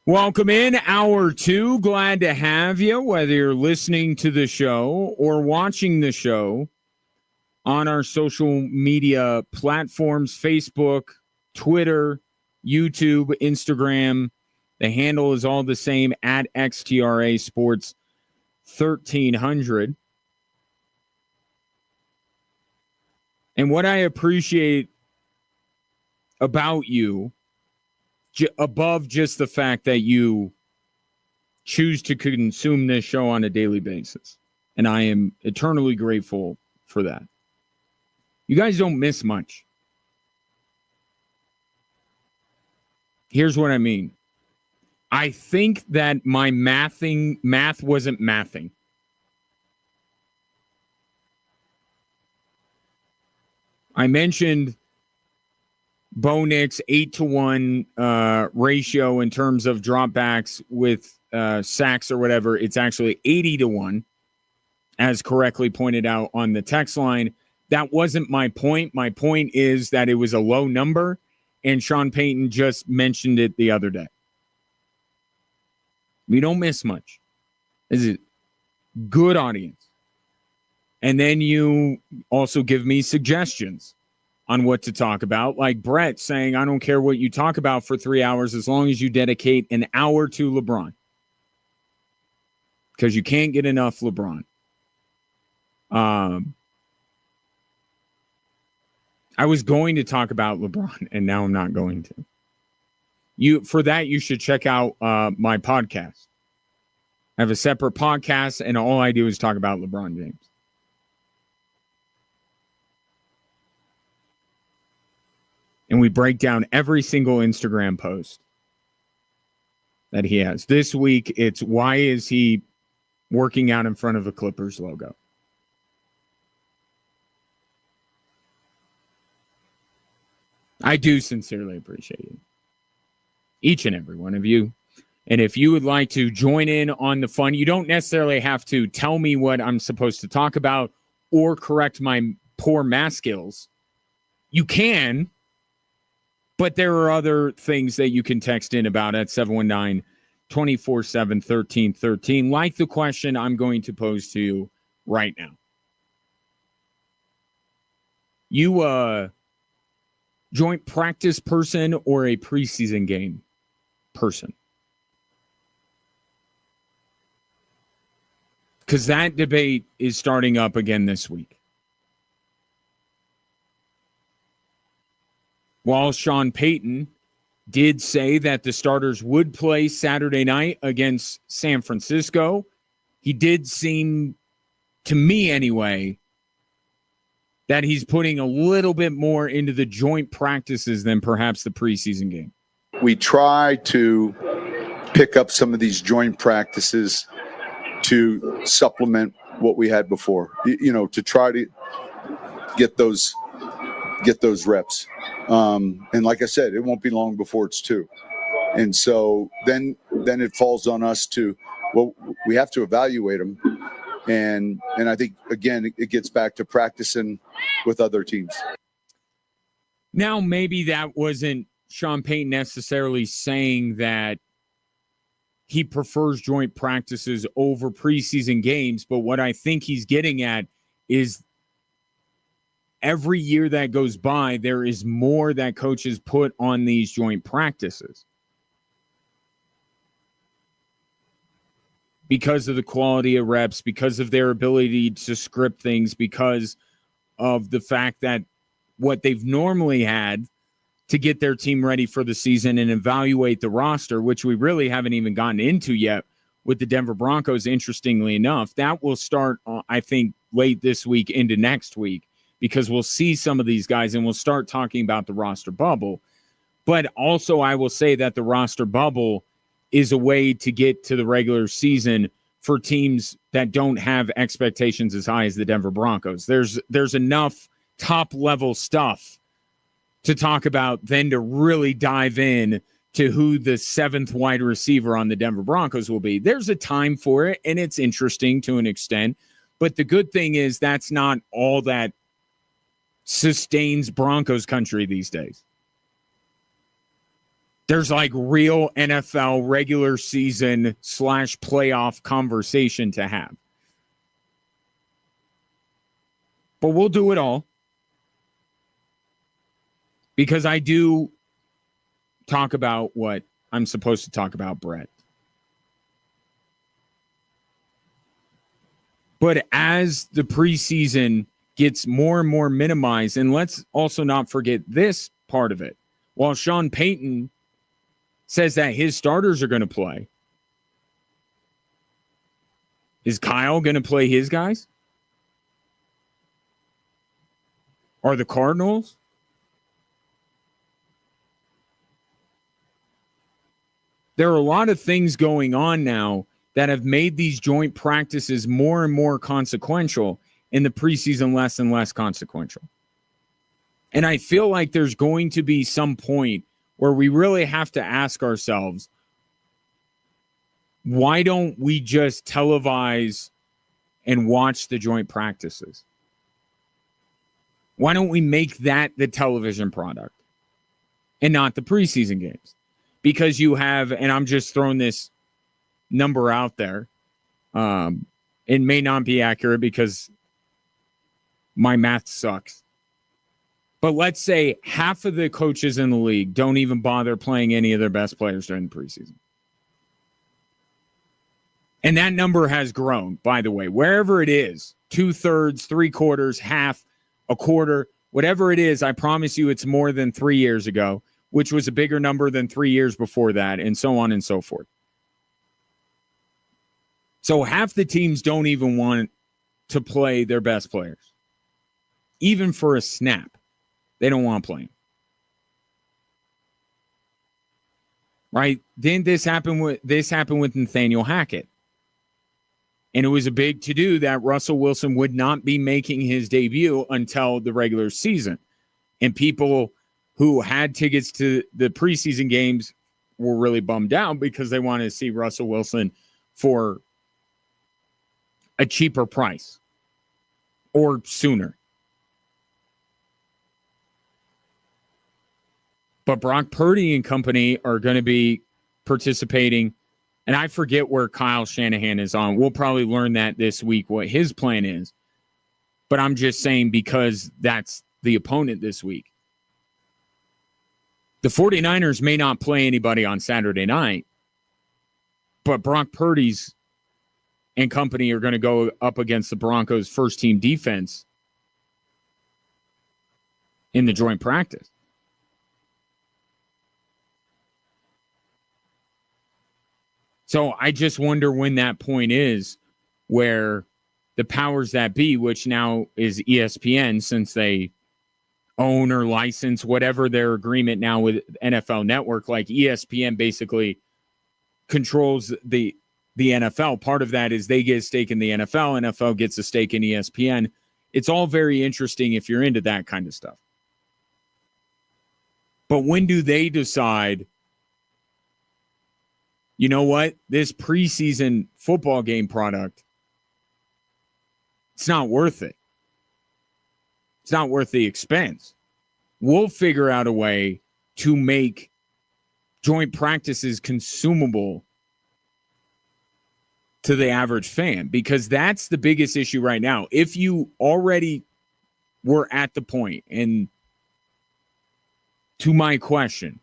Welcome in, hour two. Glad to have you, whether you're listening to the show or watching the show on our social media platforms, Facebook, Twitter, YouTube, Instagram. The handle is all the same, at XTRA Sports 1300. And what I appreciate about you, above just the fact that you choose to consume this show on a daily basis. And I am eternally grateful for that. You guys don't miss much. Here's what I mean. I think that my math wasn't mathing. I mentioned Bo Nix 8-to-1 ratio in terms of dropbacks with sacks or whatever. It's actually 80-to-1, as correctly pointed out on the text line. That wasn't my point. My point is that it was a low number, and Sean Payton just mentioned it the other day. We don't miss much. This is a good audience. And then you also give me suggestions on what to talk about, like Brett saying, I don't care what you talk about for 3 hours as long as you dedicate an hour to LeBron. Because you can't get enough LeBron. I was going to talk about LeBron, and now I'm not going to. For that, you should check out my podcast. I have a separate podcast, and all I do is talk about LeBron James. And we break down every single Instagram post that he has. This week, it's why is he working out in front of a Clippers logo? I do sincerely appreciate it. Each and every one of you. And if you would like to join in on the fun, you don't necessarily have to tell me what I'm supposed to talk about or correct my poor math skills. You can, but there are other things that you can text in about at 719-247-1313, like the question I'm going to pose to you right now. You joint practice person or a preseason game person? Because that debate is starting up again this week. While Sean Payton did say that the starters would play Saturday night against San Francisco, he did seem, to me anyway, that he's putting a little bit more into the joint practices than perhaps the preseason game. We try to pick up some of these joint practices to supplement what we had before, to try to get those reps. And like I said, it won't be long before it's 2. And so then it falls on us we have to evaluate them. And I think, again, it gets back to practicing with other teams. Now, maybe that wasn't Sean Payton necessarily saying that he prefers joint practices over preseason games, but what I think he's getting at is every year that goes by, there is more that coaches put on these joint practices because of the quality of reps, because of their ability to script things, because of the fact that what they've normally had to get their team ready for the season and evaluate the roster, which we really haven't even gotten into yet with the Denver Broncos, interestingly enough. That will start, I think, late this week into next week, because we'll see some of these guys and we'll start talking about the roster bubble. But also I will say that the roster bubble is a way to get to the regular season for teams that don't have expectations as high as the Denver Broncos. There's enough top-level stuff to talk about then to really dive in to who the 7th wide receiver on the Denver Broncos will be. There's a time for it, and it's interesting to an extent. But the good thing is that's not all that sustains Broncos country these days. There's like real NFL regular season / playoff conversation to have. But we'll do it all, because I do talk about what I'm supposed to talk about, Brett. But as the preseason gets more and more minimized, and let's also not forget this part of it. While Sean Payton says that his starters are going to play, Is Kyle going to play his guys? Are the Cardinals? There are a lot of things going on now that have made these joint practices more and more consequential, in the preseason less and less consequential. And I feel like there's going to be some point where we really have to ask ourselves, why don't we just televise and watch the joint practices? Why don't we make that the television product and not the preseason games? Because you have, and I'm just throwing this number out there, it may not be accurate because my math sucks. But let's say half of the coaches in the league don't even bother playing any of their best players during the preseason. And that number has grown, by the way, wherever it is, 2/3, 3/4, half, a quarter, whatever it is, I promise you it's more than 3 years ago, which was a bigger number than 3 years before that, and so on and so forth. So half the teams don't even want to play their best players. Even for a snap, they don't want to play them. Right? Then this happened with Nathaniel Hackett. And it was a big to-do that Russell Wilson would not be making his debut until the regular season. And people who had tickets to the preseason games were really bummed out because they wanted to see Russell Wilson for a cheaper price or sooner. But Brock Purdy and company are going to be participating. And I forget where Kyle Shanahan is on. We'll probably learn that this week, what his plan is. But I'm just saying because that's the opponent this week. The 49ers may not play anybody on Saturday night, but Brock Purdy's and company are going to go up against the Broncos' first-team defense in the joint practice. So I just wonder when that point is where the powers that be, which now is ESPN, since they own or license whatever their agreement now with NFL Network, like ESPN basically controls the NFL. Part of that is they get a stake in the NFL. NFL gets a stake in ESPN. It's all very interesting if you're into that kind of stuff. But when do they decide, you know what, this preseason football game product, it's not worth it. It's not worth the expense. We'll figure out a way to make joint practices consumable to the average fan, because that's the biggest issue right now. If you already were at the point, and to my question,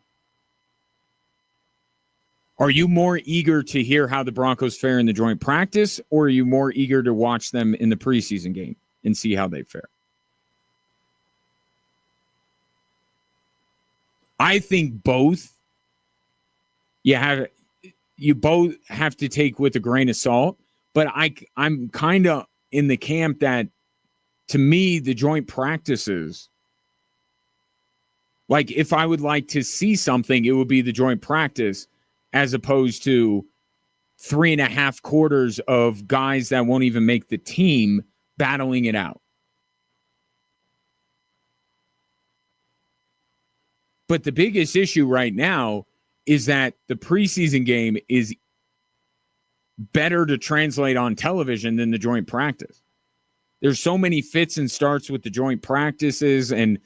are you more eager to hear how the Broncos fare in the joint practice, or are you more eager to watch them in the preseason game and see how they fare? I think both. You both have to take with a grain of salt, but I'm kind of in the camp that, to me, the joint practices, like if I would like to see something, it would be the joint practice, as opposed to 3.5 quarters of guys that won't even make the team battling it out. But the biggest issue right now is that the preseason game is better to translate on television than the joint practice. There's so many fits and starts with the joint practices, and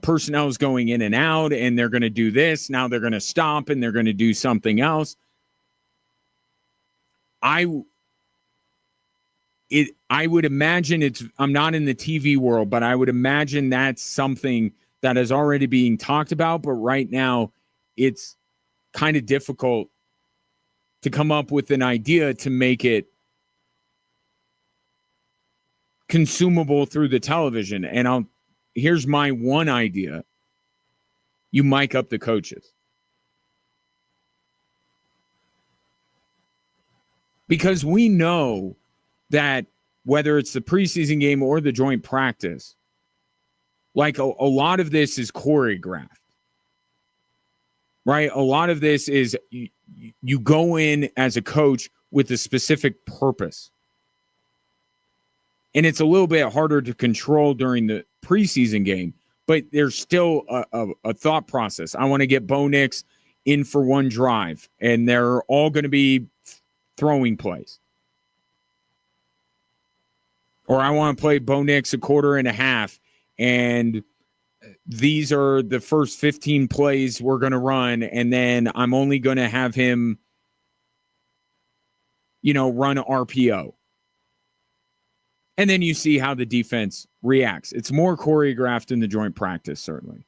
personnel is going in and out, and they're going to do this. Now they're going to stop, and they're going to do something else. I would imagine I'm not in the TV world, but I would imagine that's something that is already being talked about. But right now, it's kind of difficult to come up with an idea to make it consumable through the television. And here's my one idea. You mic up the coaches. Because we know that whether it's the preseason game or the joint practice, like a lot of this is choreographed, right? A lot of this is you go in as a coach with a specific purpose. And it's a little bit harder to control during the preseason game, but there's still a thought process. I want to get Bo Nix in for one drive, and they're all going to be throwing plays. Or I want to play Bo Nix a quarter and a half, and these are the first 15 plays we're going to run, and then I'm only going to have him, run RPO. And then you see how the defense reacts. It's more choreographed in the joint practice, certainly.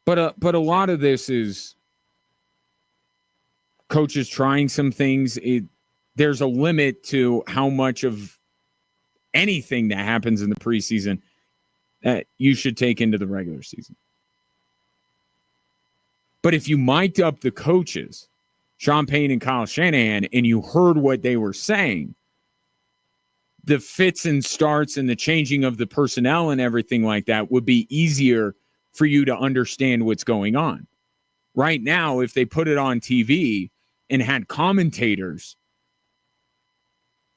But a lot of this is coaches trying some things. There's a limit to how much of anything that happens in the preseason that you should take into the regular season. But if you mic'd up the coaches, Sean Payton and Kyle Shanahan, and you heard what they were saying, the fits and starts and the changing of the personnel and everything like that would be easier for you to understand what's going on. Right now, if they put it on TV and had commentators,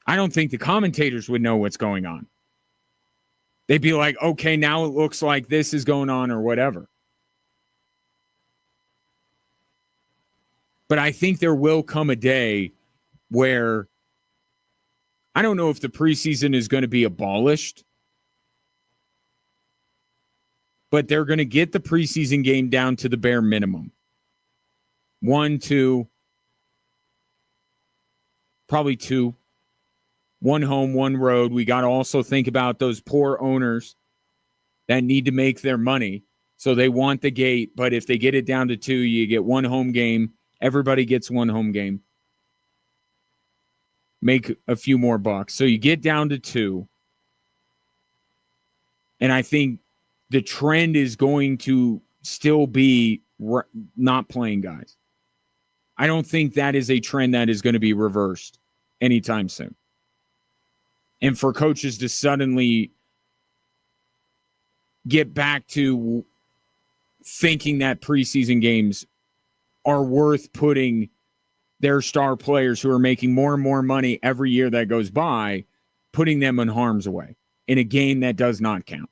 I don't think the commentators would know what's going on. They'd be like, okay, now it looks like this is going on or whatever. But I think there will come a day where I don't know if the preseason is going to be abolished, but they're going to get the preseason game down to the bare minimum. 1, 2, probably 2. 1 home, 1 road. We got to also think about those poor owners that need to make their money. So they want the gate, but if they get it down to 2, you get 1 home game. Everybody gets 1 home game. Make a few more bucks. So you get down to 2. And I think the trend is going to still be not playing guys. I don't think that is a trend that is going to be reversed anytime soon. And for coaches to suddenly get back to thinking that preseason games are worth putting their star players who are making more and more money every year that goes by, putting them in harm's way in a game that does not count.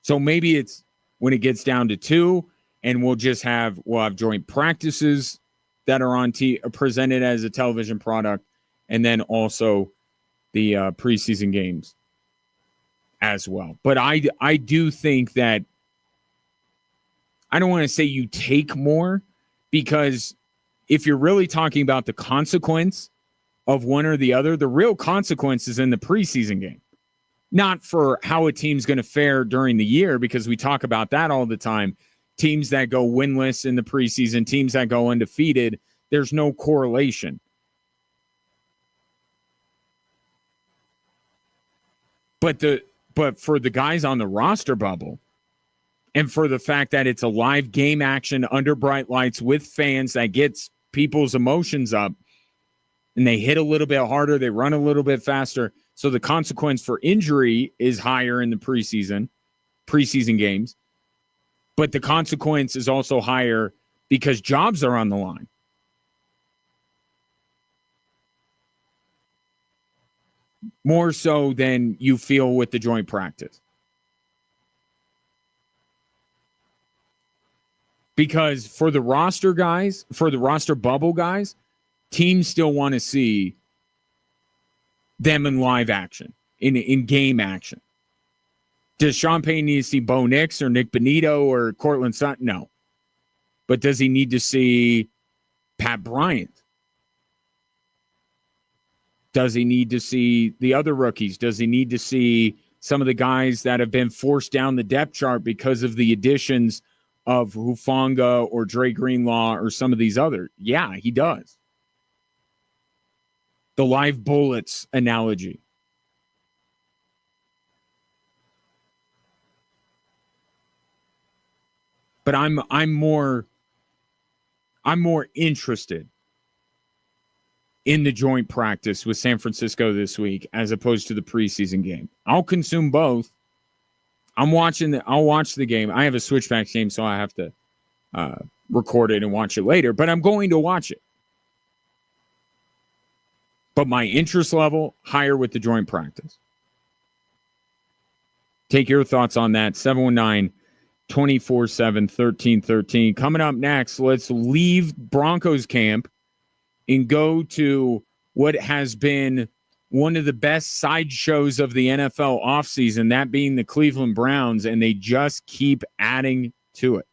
So maybe it's when it gets down to 2 and we'll have joint practices that are on presented as a television product, and then also the preseason games as well. But I do think that I don't want to say you take more, because if you're really talking about the consequence of one or the other, the real consequence is in the preseason game. Not for how a team's going to fare during the year, because we talk about that all the time. Teams that go winless in the preseason, teams that go undefeated, there's no correlation. But for the guys on the roster bubble, and for the fact that it's a live game action under bright lights with fans that gets people's emotions up, and they hit a little bit harder, they run a little bit faster. So the consequence for injury is higher in the preseason games. But the consequence is also higher because jobs are on the line. More so than you feel with the joint practice. Because for the roster guys, for the roster bubble guys, teams still want to see them in live action, in game action. Does Sean Payton need to see Bo Nix or Nick Bonito or Cortland Sutton? No. But does he need to see Pat Bryant? Does he need to see the other rookies? Does he need to see some of the guys that have been forced down the depth chart because of the additions of Hufanga or Dre Greenlaw or some of these other? Yeah, he does. The live bullets analogy. But I'm more interested in the joint practice with San Francisco this week as opposed to the preseason game. I'll consume both. I'll watch the game. I have a switchback game, so I have to record it and watch it later, but I'm going to watch it. But my interest level higher with the joint practice. Take your thoughts on that. 719-247-1313. Coming up next, let's leave Broncos camp and go to what has been one of the best sideshows of the NFL offseason, that being the Cleveland Browns, and they just keep adding to it.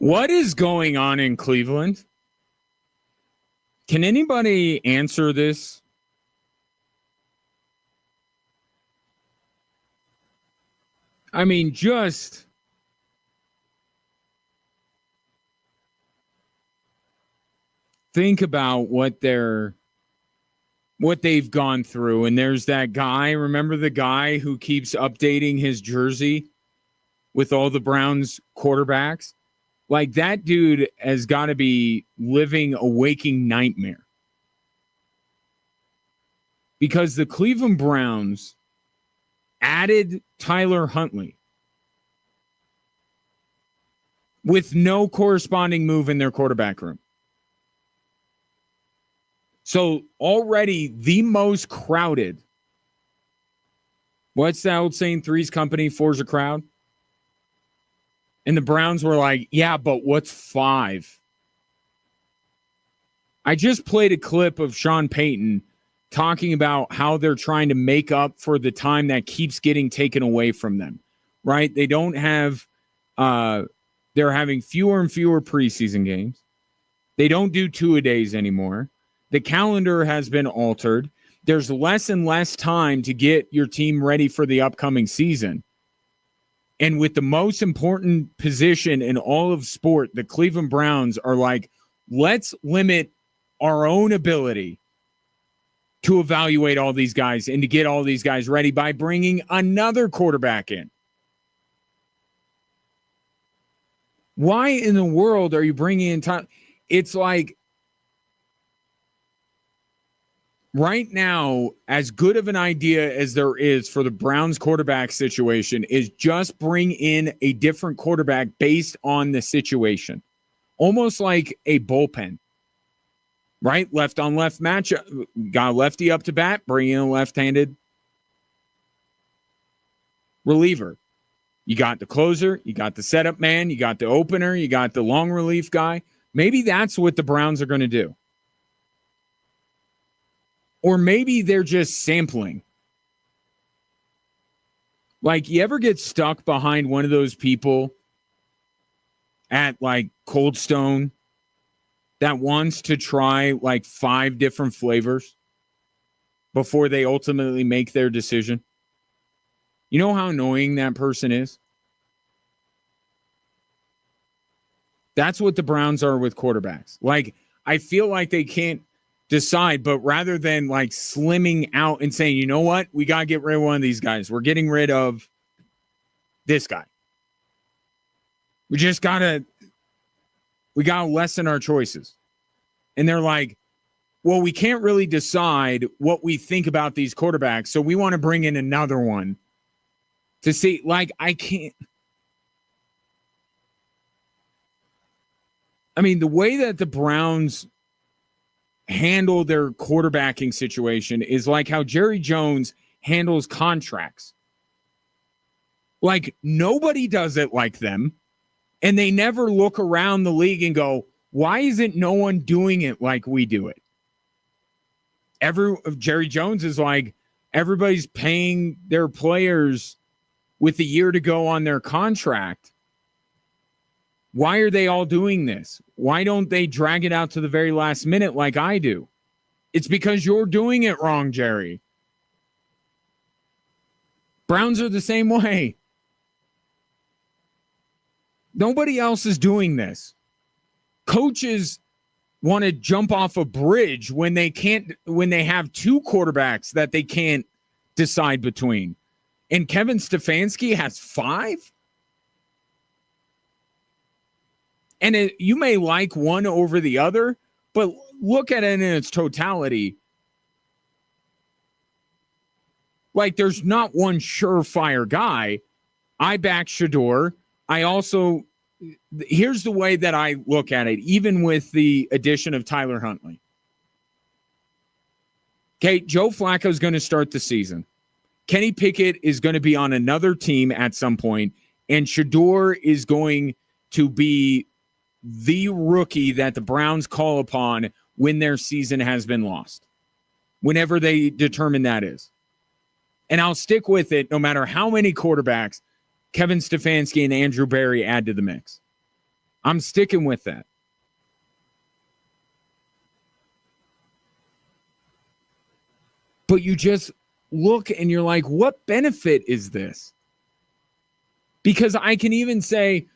What is going on in Cleveland? Can anybody answer this? I mean, just think about what they've gone through. And there's that guy, remember the guy who keeps updating his jersey with all the Browns quarterbacks? Like, that dude has got to be living a waking nightmare. Because the Cleveland Browns added Tyler Huntley with no corresponding move in their quarterback room. So already the most crowded. What's that old saying? Three's company, four's a crowd. And the Browns were like, yeah, but what's five? I just played a clip of Sean Payton talking about how they're trying to make up for the time that keeps getting taken away from them, right? They don't have, they're having fewer and fewer preseason games. They don't do two-a-days anymore. The calendar has been altered. There's less and less time to get your team ready for the upcoming season. And with the most important position in all of sport, the Cleveland Browns are like, let's limit our own ability to evaluate all these guys and to get all these guys ready by bringing another quarterback in. Why in the world are you bringing in time? It's like, right now, as good of an idea as there is for the Browns quarterback situation is just bring in a different quarterback based on the situation. Almost like a bullpen, right? Left on left matchup. Got a lefty up to bat, bring in a left-handed reliever. You got the closer, you got the setup man, you got the opener, you got the long relief guy. Maybe that's what the Browns are going to do. Or maybe they're just sampling. Like, you ever get stuck behind one of those people at like Cold Stone that wants to try like 5 different flavors before they ultimately make their decision? You know how annoying that person is? That's what the Browns are with quarterbacks. Like, I feel like they can't decide, but rather than like slimming out and saying, you know what, we got to get rid of one of these guys. We're getting rid of this guy. We got to lessen our choices. And they're like, well, we can't really decide what we think about these quarterbacks, so we want to bring in another one to see. Like, I can't. I mean, the way that the Browns handle their quarterbacking situation is like how Jerry Jones handles contracts. Like, nobody does it like them, and they never look around the league and go, why isn't no one doing it like we do it? Jerry Jones is like, everybody's paying their players with a year to go on their contract. Why are they all doing this? Why don't they drag it out to the very last minute like I do? It's because you're doing it wrong, Jerry. Browns are the same way. Nobody else is doing this. Coaches want to jump off a bridge when they have 2 quarterbacks that they can't decide between. And Kevin Stefanski has 5? And you may like one over the other, but look at it in its totality. Like, there's not one surefire guy. I back Shador. Here's the way that I look at it, even with the addition of Tyler Huntley. Okay, Joe Flacco is going to start the season. Kenny Pickett is going to be on another team at some point, and Shador is going to be the rookie that the Browns call upon when their season has been lost, whenever they determine that is. And I'll stick with it no matter how many quarterbacks Kevin Stefanski and Andrew Berry add to the mix. I'm sticking with that. But you just look and you're like, what benefit is this? Because I can even say,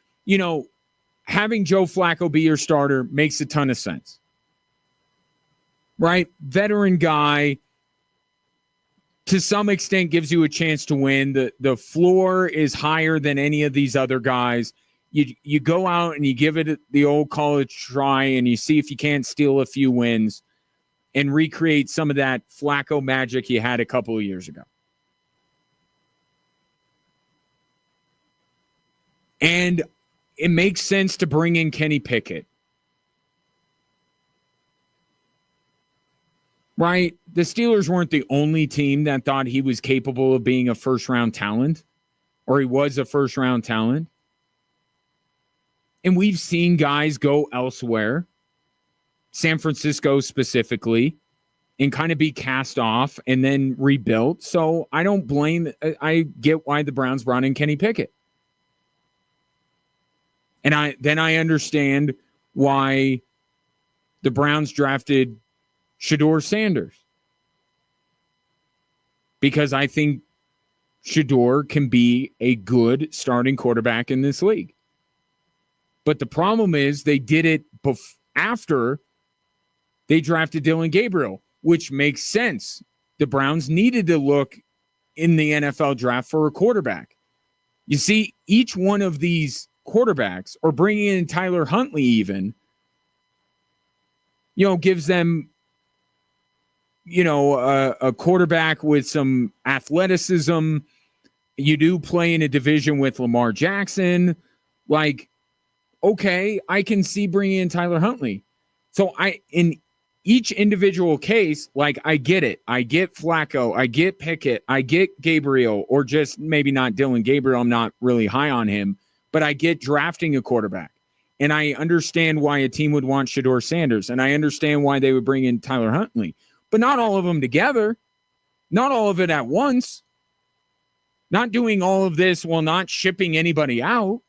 having Joe Flacco be your starter makes a ton of sense. Right? Veteran guy, to some extent, gives you a chance to win. The floor is higher than any of these other guys. You go out and you give it the old college try and you see if you can't steal a few wins and recreate some of that Flacco magic you had a couple of years ago. And it makes sense to bring in Kenny Pickett. Right? The Steelers weren't the only team that thought he was capable of being a first-round talent, or he was a first-round talent. And we've seen guys go elsewhere, San Francisco specifically, and kind of be cast off and then rebuilt. So I don't blame. I get why the Browns brought in Kenny Pickett. And I understand why the Browns drafted Shedeur Sanders. Because I think Shedeur can be a good starting quarterback in this league. But the problem is they did it after they drafted Dylan Gabriel, which makes sense. The Browns needed to look in the NFL draft for a quarterback. You see, each one of these quarterbacks, or bringing in Tyler Huntley even, gives them, a quarterback with some athleticism. You do play in a division with Lamar Jackson. Like, okay, I can see bringing in Tyler Huntley. So in each individual case, like, I get it. I get Flacco. I get Pickett. I get Gabriel, or just maybe not Dylan Gabriel. I'm not really high on him, but I get drafting a quarterback. And I understand why a team would want Shedeur Sanders. And I understand why they would bring in Tyler Huntley. But not all of them together. Not all of it at once. Not doing all of this while not shipping anybody out.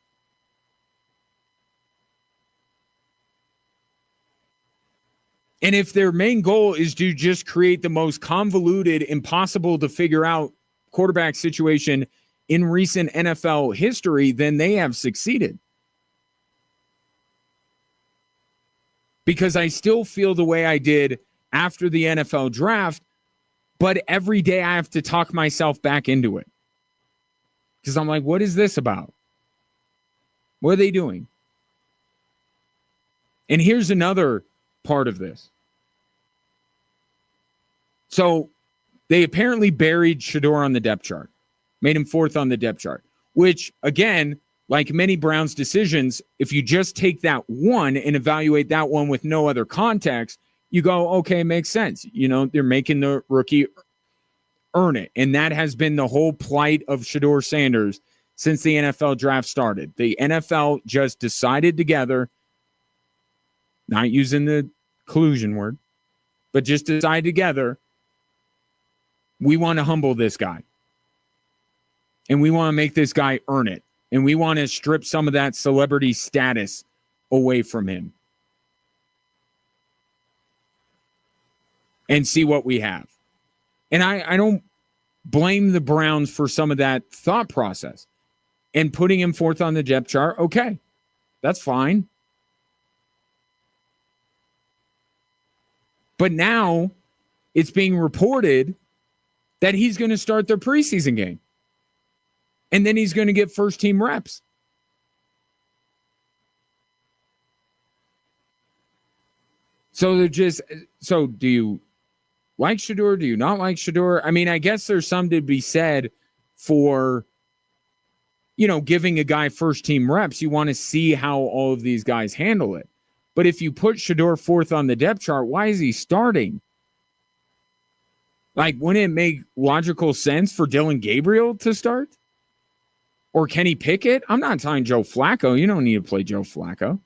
And if their main goal is to just create the most convoluted, impossible to figure out quarterback situation in recent NFL history, then they have succeeded. Because I still feel the way I did after the NFL draft, but every day I have to talk myself back into it. Because I'm like, what is this about? What are they doing? And here's another part of this. So they apparently buried Shedeur on the depth chart, made him fourth on the depth chart, which, again, like many Browns decisions, if you just take that one and evaluate that one with no other context, you go, okay, makes sense. They're making the rookie earn it. And that has been the whole plight of Shedeur Sanders since the NFL draft started. The NFL just decided together, not using the collusion word, but just decide together, we want to humble this guy. And we want to make this guy earn it. And we want to strip some of that celebrity status away from him. And see what we have. And I don't blame the Browns for some of that thought process. And putting him fourth on the depth chart, okay, that's fine. But now it's being reported that he's going to start their preseason game. And then he's going to get first team reps. So do you like Shedeur? Do you not like Shedeur? I mean, I guess there's some to be said for, giving a guy first team reps. You want to see how all of these guys handle it. But if you put Shedeur fourth on the depth chart, why is he starting? Like, wouldn't it make logical sense for Dylan Gabriel to start? Or Kenny Pickett? I'm not telling Joe Flacco. You don't need to play Joe Flacco.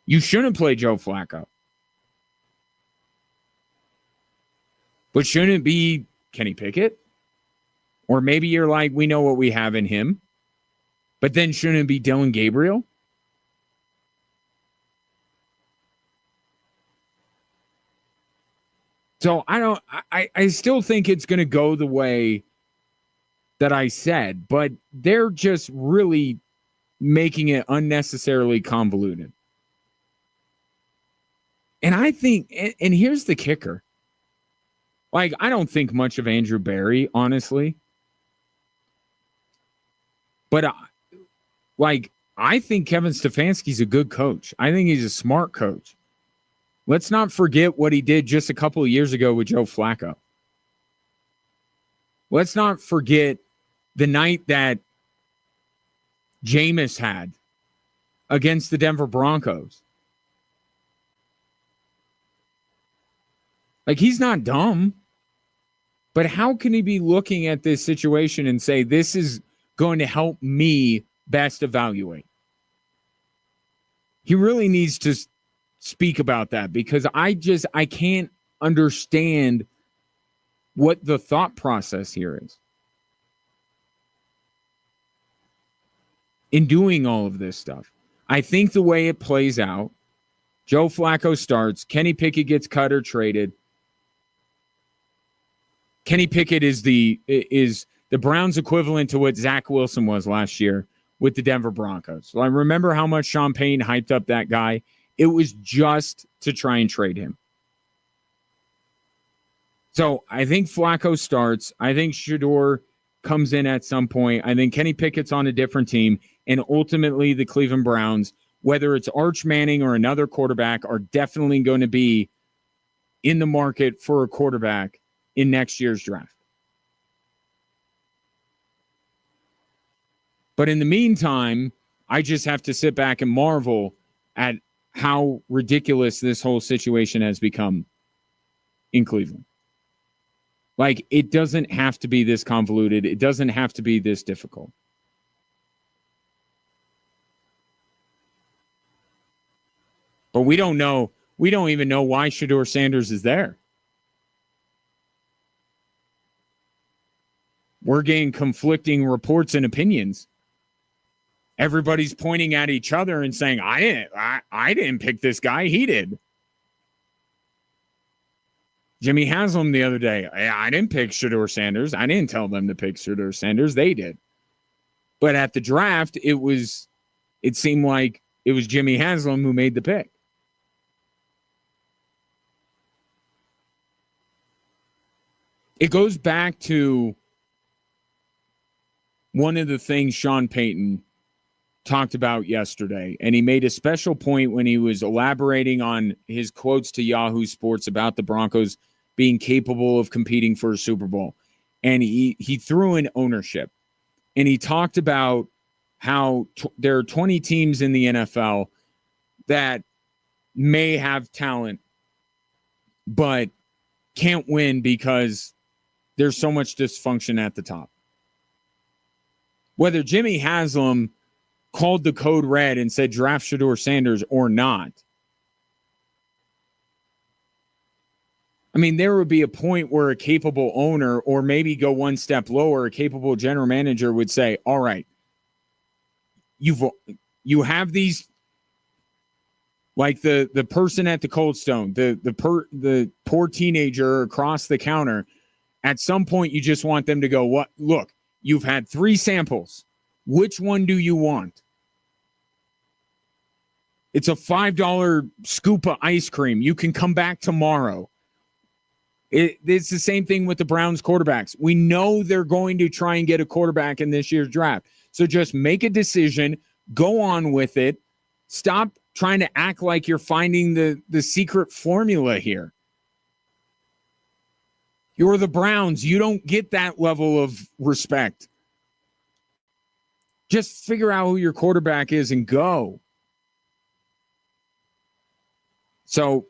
You shouldn't play Joe Flacco. But shouldn't it be Kenny Pickett? Or maybe you're like, we know what we have in him. But then shouldn't it be Dylan Gabriel? So I still think it's going to go the way that I said, but they're just really making it unnecessarily convoluted. And I think, and here's the kicker. Like, I don't think much of Andrew Berry, honestly. But, I think Kevin Stefanski's a good coach. I think he's a smart coach. Let's not forget what he did just a couple of years ago with Joe Flacco. Let's not forget the night that Jameis had against the Denver Broncos. Like, he's not dumb. But how can he be looking at this situation and say, this is going to help me best evaluate? He really needs to speak about that, because I can't understand what the thought process here is in doing all of this stuff. I think the way it plays out, Joe Flacco starts, Kenny Pickett gets cut or traded. Kenny Pickett is the Browns equivalent to what Zach Wilson was last year with the Denver Broncos. So I remember how much Sean Payne hyped up that guy. It was just to try and trade him. So I think Flacco starts. I think Shedeur comes in at some point. I think Kenny Pickett's on a different team. And ultimately the Cleveland Browns, whether it's Arch Manning or another quarterback, are definitely going to be in the market for a quarterback in next year's draft. But in the meantime, I just have to sit back and marvel at how ridiculous this whole situation has become in Cleveland. Like, it doesn't have to be this convoluted. It doesn't have to be this difficult. But we don't know. We don't even know why Shedeur Sanders is there. We're getting conflicting reports and opinions. Everybody's pointing at each other and saying, I didn't pick this guy. He did. Jimmy Haslam the other day, I didn't pick Shedeur Sanders. I didn't tell them to pick Shedeur Sanders. They did. But at the draft, it seemed like it was Jimmy Haslam who made the pick. It goes back to one of the things Sean Payton talked about yesterday, and he made a special point when he was elaborating on his quotes to Yahoo Sports about the Broncos being capable of competing for a Super Bowl. And he threw in ownership. And he talked about how there are 20 teams in the NFL that may have talent, but can't win because there's so much dysfunction at the top. Whether Jimmy Haslam called the code red and said draft Shedeur Sanders or not, I mean, there would be a point where a capable owner, or maybe go one step lower, a capable general manager would say, all right, you have these, like the person at the Cold Stone, the poor teenager across the counter. At some point, you just want them to go, what? Look, you've had 3 samples. Which one do you want? It's a $5 scoop of ice cream. You can come back tomorrow. It's the same thing with the Browns quarterbacks. We know they're going to try and get a quarterback in this year's draft. So just make a decision, go on with it. Stop trying to act like you're finding the secret formula here. You're the Browns. You don't get that level of respect. Just figure out who your quarterback is and go. So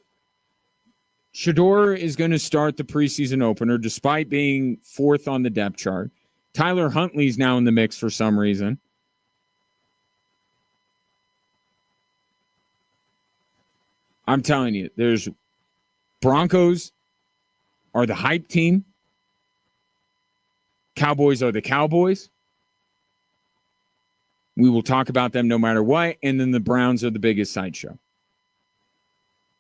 Shedeur is going to start the preseason opener despite being 4th on the depth chart. Tyler Huntley's now in the mix for some reason. I'm telling you, there's Broncos are the hype team. Cowboys are the Cowboys. We will talk about them no matter what. And then the Browns are the biggest sideshow.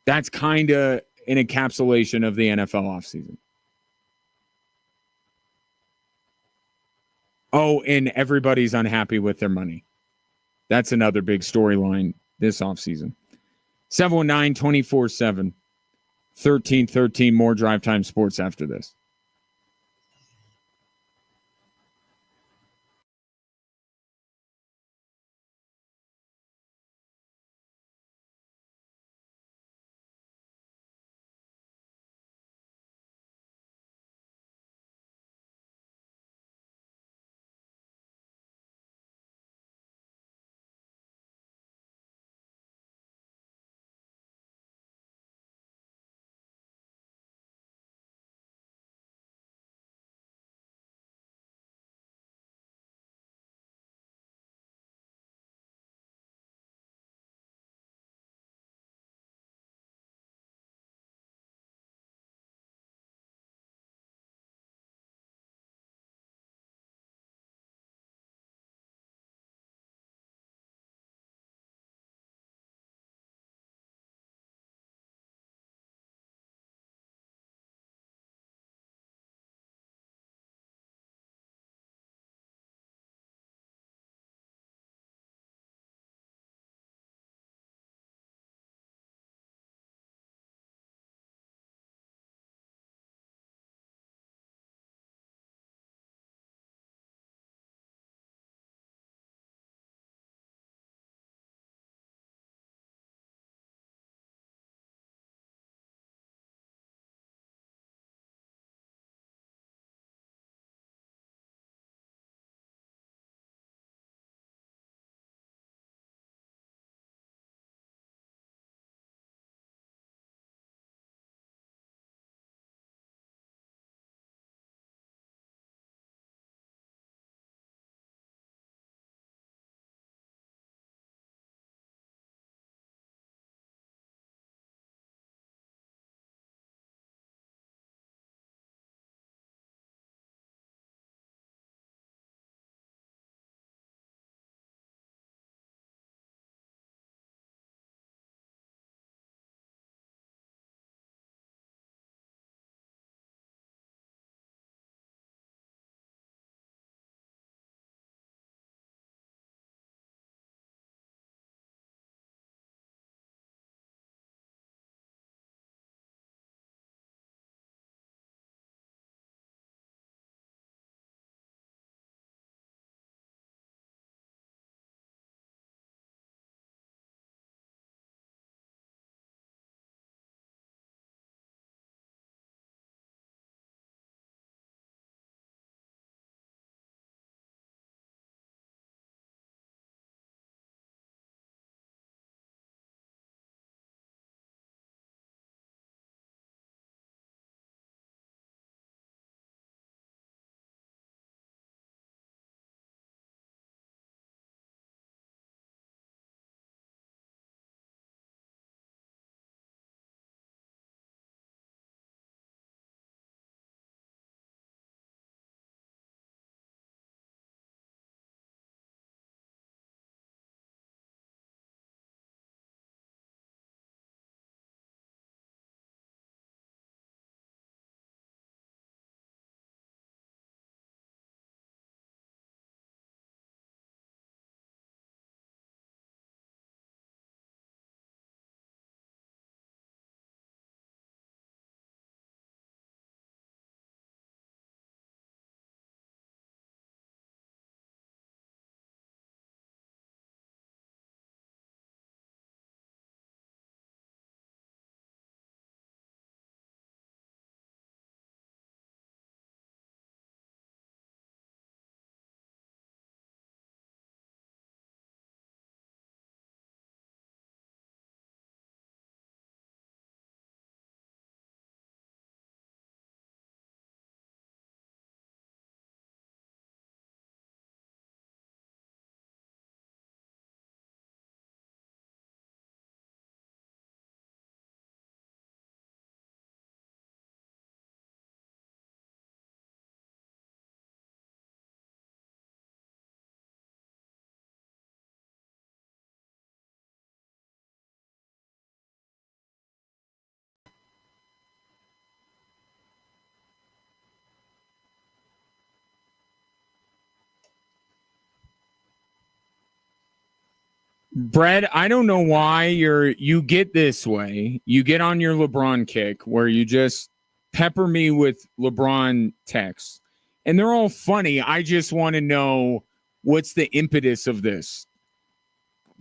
That's kind of an encapsulation of the NFL offseason. Oh, and everybody's unhappy with their money. That's another big storyline this offseason. 719-24-7. 1313. More Drive Time Sports after this. Brett, I don't know why you get this way. You get on your LeBron kick where you just pepper me with LeBron texts. And they're all funny. I just want to know what's the impetus of this.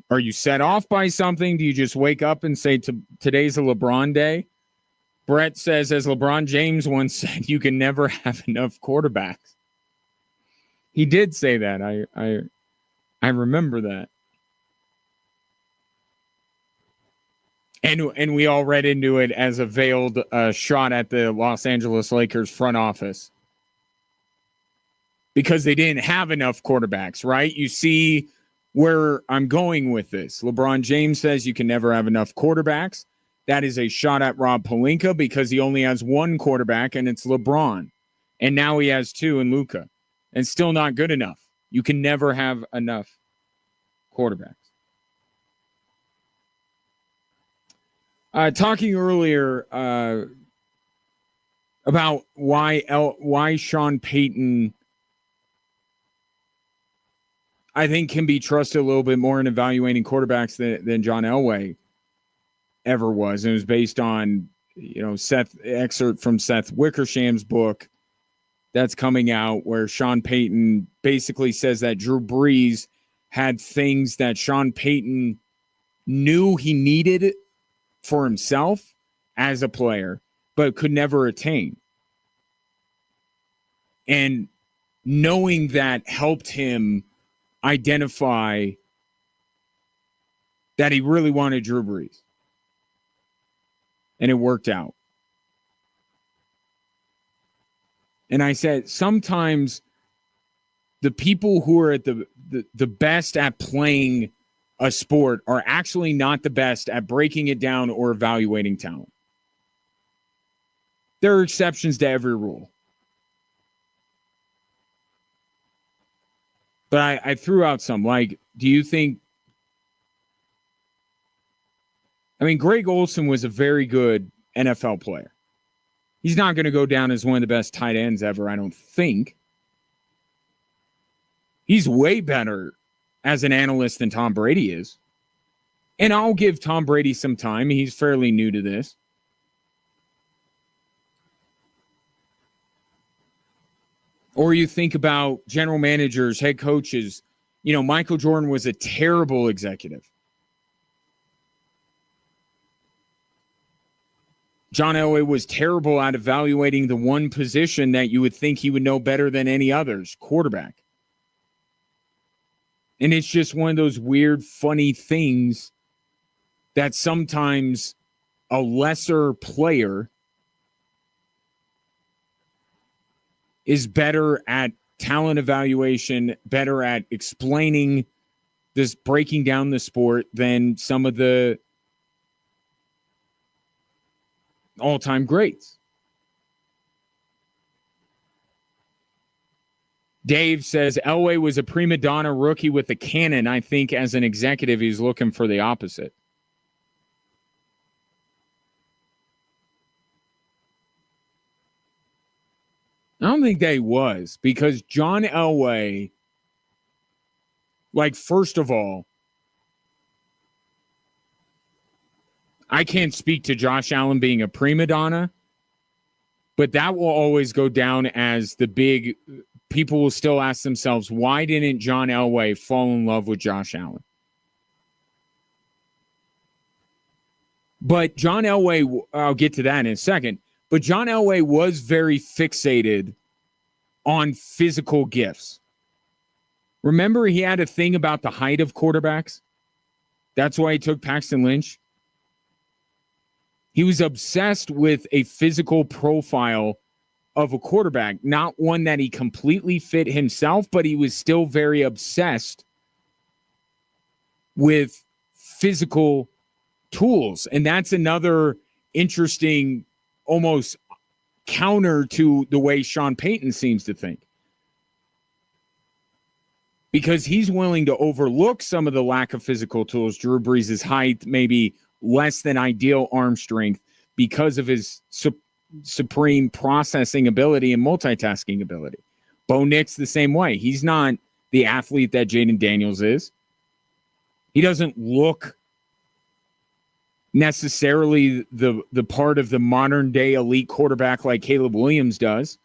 Are you set off by something? Do you just wake up and say today's a LeBron day? Brett says, as LeBron James once said, you can never have enough quarterbacks. He did say that. I remember that. And we all read into it as a veiled shot at the Los Angeles Lakers front office. Because they didn't have enough quarterbacks, right? You see where I'm going with this. LeBron James says you can never have enough quarterbacks. That is a shot at Rob Pelinka because he only has one quarterback, and it's LeBron. And now he has two in Luka. And still not good enough. You can never have enough quarterbacks. Talking earlier about why Sean Payton, I think, can be trusted a little bit more in evaluating quarterbacks than John Elway ever was. And it was based on, excerpt from Seth Wickersham's book that's coming out where Sean Payton basically says that Drew Brees had things that Sean Payton knew he needed for himself as a player, but could never attain. And knowing that helped him identify that he really wanted Drew Brees. And it worked out. And I said, sometimes the people who are at the best at playing a sport are actually not the best at breaking it down or evaluating talent. There are exceptions to every rule. But I threw out some, like, do you think, Greg Olsen was a very good NFL player. He's not going to go down as one of the best tight ends ever, I don't think. He's way better as an analyst than Tom Brady is. And I'll give Tom Brady some time. He's fairly new to this. Or you think about general managers, head coaches. Michael Jordan was a terrible executive. John Elway was terrible at evaluating the one position that you would think he would know better than any others, quarterback. And it's just one of those weird, funny things that sometimes a lesser player is better at talent evaluation, better at explaining this, breaking down the sport than some of the all-time greats. Dave says Elway was a prima donna rookie with a cannon. I think as an executive, he's looking for the opposite. I don't think that he was, because John Elway, first of all, I can't speak to Josh Allen being a prima donna, but that will always go down as the big. People will still ask themselves, why didn't John Elway fall in love with Josh Allen? But John Elway, I'll get to that in a second, but John Elway was very fixated on physical gifts. Remember, he had a thing about the height of quarterbacks? That's why he took Paxton Lynch. He was obsessed with a physical profile of a quarterback, not one that he completely fit himself, but he was still very obsessed with physical tools. And that's another interesting, almost counter to the way Sean Payton seems to think. Because he's willing to overlook some of the lack of physical tools, Drew Brees' height, maybe less than ideal arm strength, because of his supreme processing ability and multitasking ability. Bo Nix the same way. He's not the athlete that Jaden Daniels is. He doesn't look necessarily the part of the modern day elite quarterback like Caleb Williams does.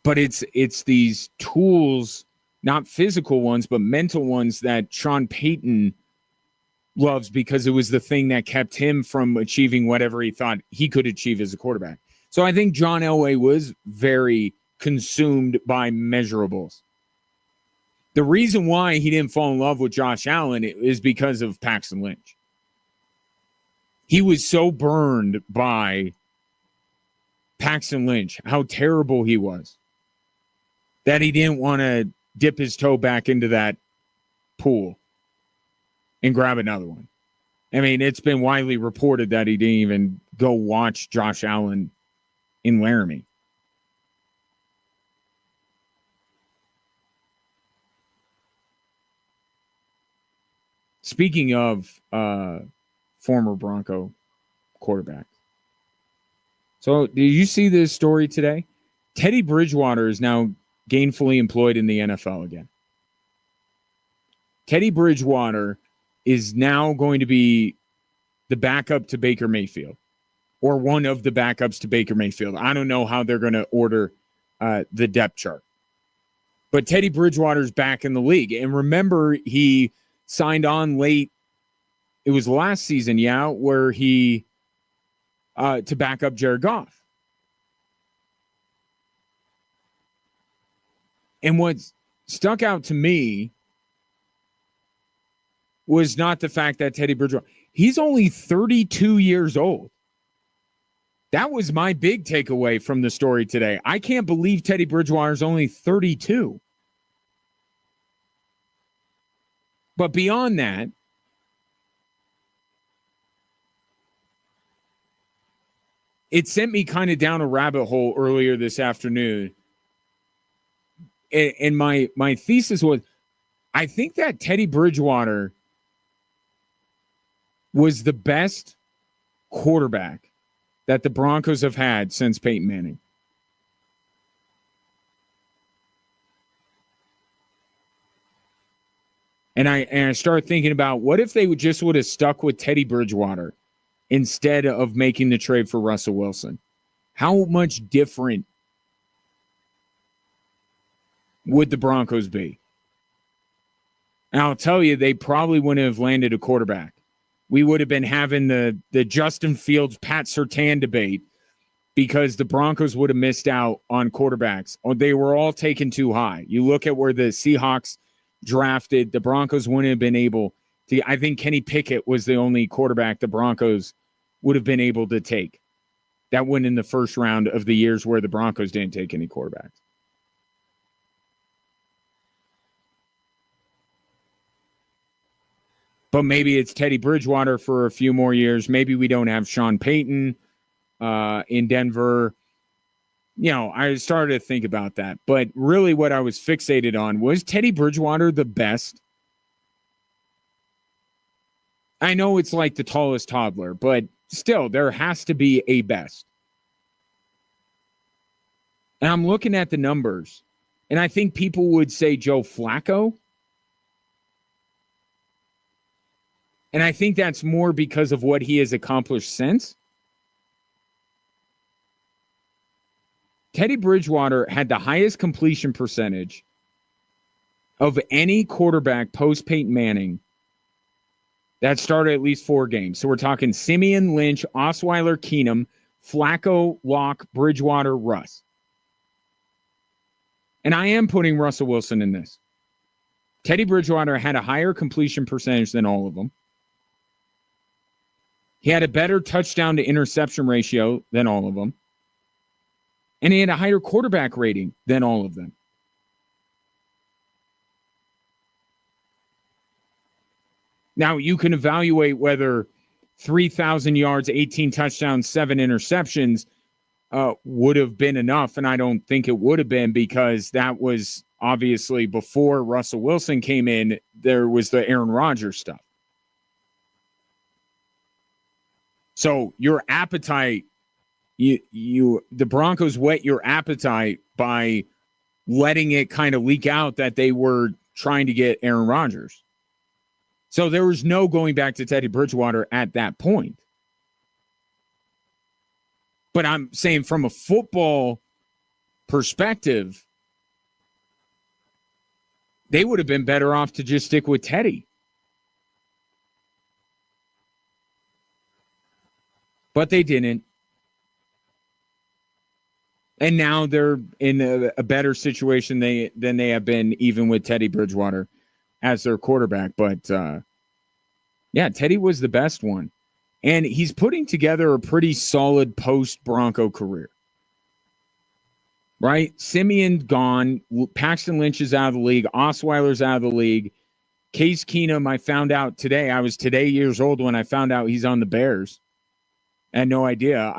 But it's these tools, not physical ones, but mental ones that Sean Payton loves because it was the thing that kept him from achieving whatever he thought he could achieve as a quarterback. So I think John Elway was very consumed by measurables. The reason why he didn't fall in love with Josh Allen is because of Paxton Lynch. He was so burned by Paxton Lynch, how terrible he was, that he didn't want to dip his toe back into that pool and grab another one. I mean, it's been widely reported that he didn't even go watch Josh Allen in Laramie. Speaking of former Bronco quarterback. So, did you see this story today? Teddy Bridgewater is now gainfully employed in the NFL again. Teddy Bridgewater is now going to be the backup to Baker Mayfield, or one of the backups to Baker Mayfield. I don't know how they're going to order the depth chart. But Teddy Bridgewater's back in the league. And remember, he signed on late. It was last season, where he to back up Jared Goff. And what stuck out to me was not the fact that Teddy Bridgewater, he's only 32 years old. That was my big takeaway from the story today. I can't believe Teddy Bridgewater is only 32. But beyond that, it sent me kind of down a rabbit hole earlier this afternoon. And my thesis was, I think that Teddy Bridgewater was the best quarterback that the Broncos have had since Peyton Manning. And I started thinking about, what if they would have stuck with Teddy Bridgewater instead of making the trade for Russell Wilson? How much different would the Broncos be? And I'll tell you, they probably wouldn't have landed a quarterback. We would have been having the Justin Fields, Pat Surtain debate, because the Broncos would have missed out on quarterbacks. They were all taken too high. You look at where the Seahawks drafted, the Broncos wouldn't have been able to. I think Kenny Pickett was the only quarterback the Broncos would have been able to take. That went in the first round of the years where the Broncos didn't take any quarterbacks. But maybe it's Teddy Bridgewater for a few more years. Maybe we don't have Sean Payton in Denver. I started to think about that. But really what I was fixated on was Teddy Bridgewater the best. I know it's like the tallest toddler, but still, there has to be a best. And I'm looking at the numbers, and I think people would say Joe Flacco. And I think that's more because of what he has accomplished since. Teddy Bridgewater had the highest completion percentage of any quarterback post Peyton Manning that started at least 4 games. So we're talking Simeon, Lynch, Osweiler, Keenum, Flacco, Locke, Bridgewater, Russ. And I am putting Russell Wilson in this. Teddy Bridgewater had a higher completion percentage than all of them. He had a better touchdown to interception ratio than all of them. And he had a higher quarterback rating than all of them. Now, you can evaluate whether 3,000 yards, 18 touchdowns, 7 interceptions would have been enough. And I don't think it would have been, because that was obviously before Russell Wilson came in. There was the Aaron Rodgers stuff. So your appetite, the Broncos whet your appetite by letting it kind of leak out that they were trying to get Aaron Rodgers. So there was no going back to Teddy Bridgewater at that point. But I'm saying from a football perspective, they would have been better off to just stick with Teddy. But they didn't. And now they're in a better situation than they have been even with Teddy Bridgewater as their quarterback. But, yeah, Teddy was the best one. And he's putting together a pretty solid post-Bronco career. Right? Simeon gone. Paxton Lynch is out of the league. Osweiler's out of the league. Case Keenum, I found out today. I was today years old when I found out he's on the Bears. I had no idea.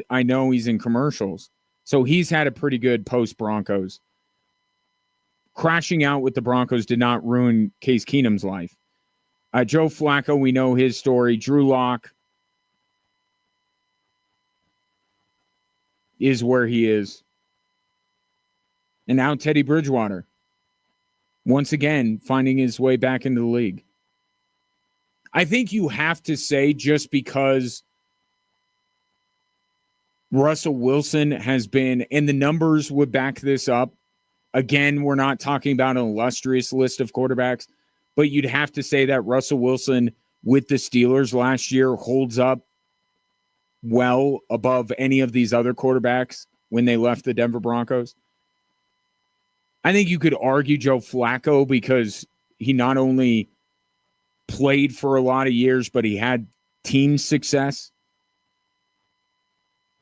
I know he's in commercials. So he's had a pretty good post-Broncos. Crashing out with the Broncos did not ruin Case Keenum's life. Joe Flacco, we know his story. Drew Lock is where he is. And now Teddy Bridgewater, once again, finding his way back into the league. I think you have to say just because Russell Wilson has been, and the numbers would back this up. Again, we're not talking about an illustrious list of quarterbacks, but you'd have to say that Russell Wilson with the Steelers last year holds up well above any of these other quarterbacks when they left the Denver Broncos. I think you could argue Joe Flacco because he not only played for a lot of years, but he had team success.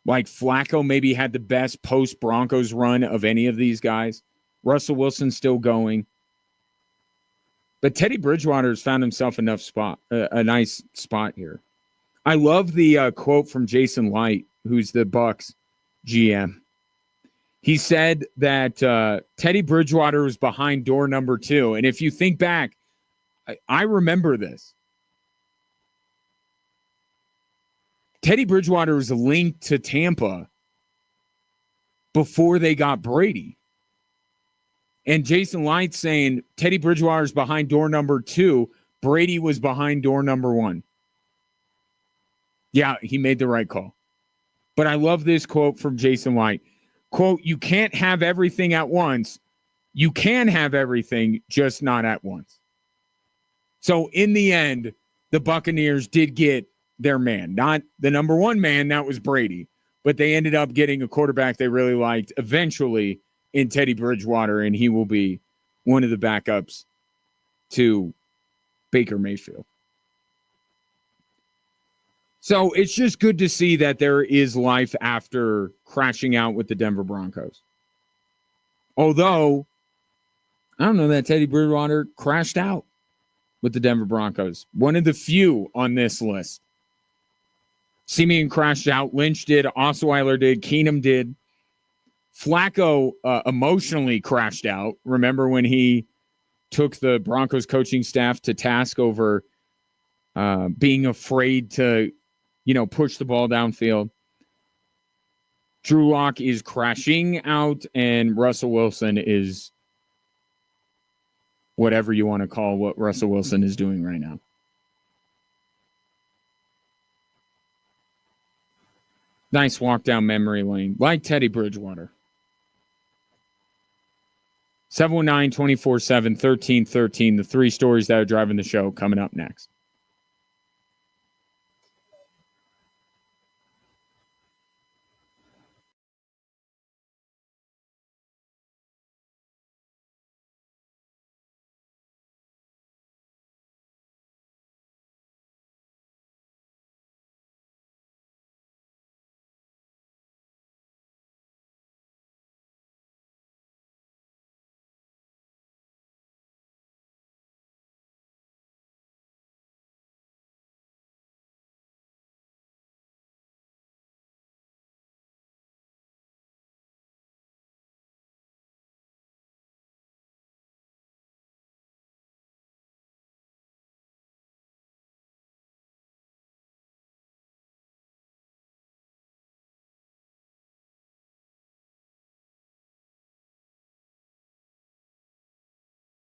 Like Flacco maybe had the best post-Broncos run of any of these guys. Russell Wilson's still going. But Teddy Bridgewater has found himself a nice spot here. I love the quote from Jason Light, who's the Bucs GM. He said that Teddy Bridgewater was behind door number 2. And if you think back, I remember this. Teddy Bridgewater was linked to Tampa before they got Brady. And Jason Light saying Teddy Bridgewater's behind door number 2. Brady was behind door number 1. Yeah, he made the right call. But I love this quote from Jason Light. Quote, "You can't have everything at once. You can have everything, just not at once." So in the end, the Buccaneers did get their man, not the number 1 man, that was Brady, but they ended up getting a quarterback they really liked eventually in Teddy Bridgewater, and he will be one of the backups to Baker Mayfield. So it's just good to see that there is life after crashing out with the Denver Broncos. Although, I don't know that Teddy Bridgewater crashed out with the Denver Broncos. One of the few on this list. Simeon crashed out. Lynch did. Osweiler did. Keenum did. Flacco emotionally crashed out. Remember when he took the Broncos coaching staff to task over being afraid to push the ball downfield. Drew Lock is crashing out, and Russell Wilson is whatever you want to call what Russell Wilson is doing right now. Nice walk down memory lane, like Teddy Bridgewater. 719-247-1313, the 3 stories that are driving the show coming up next.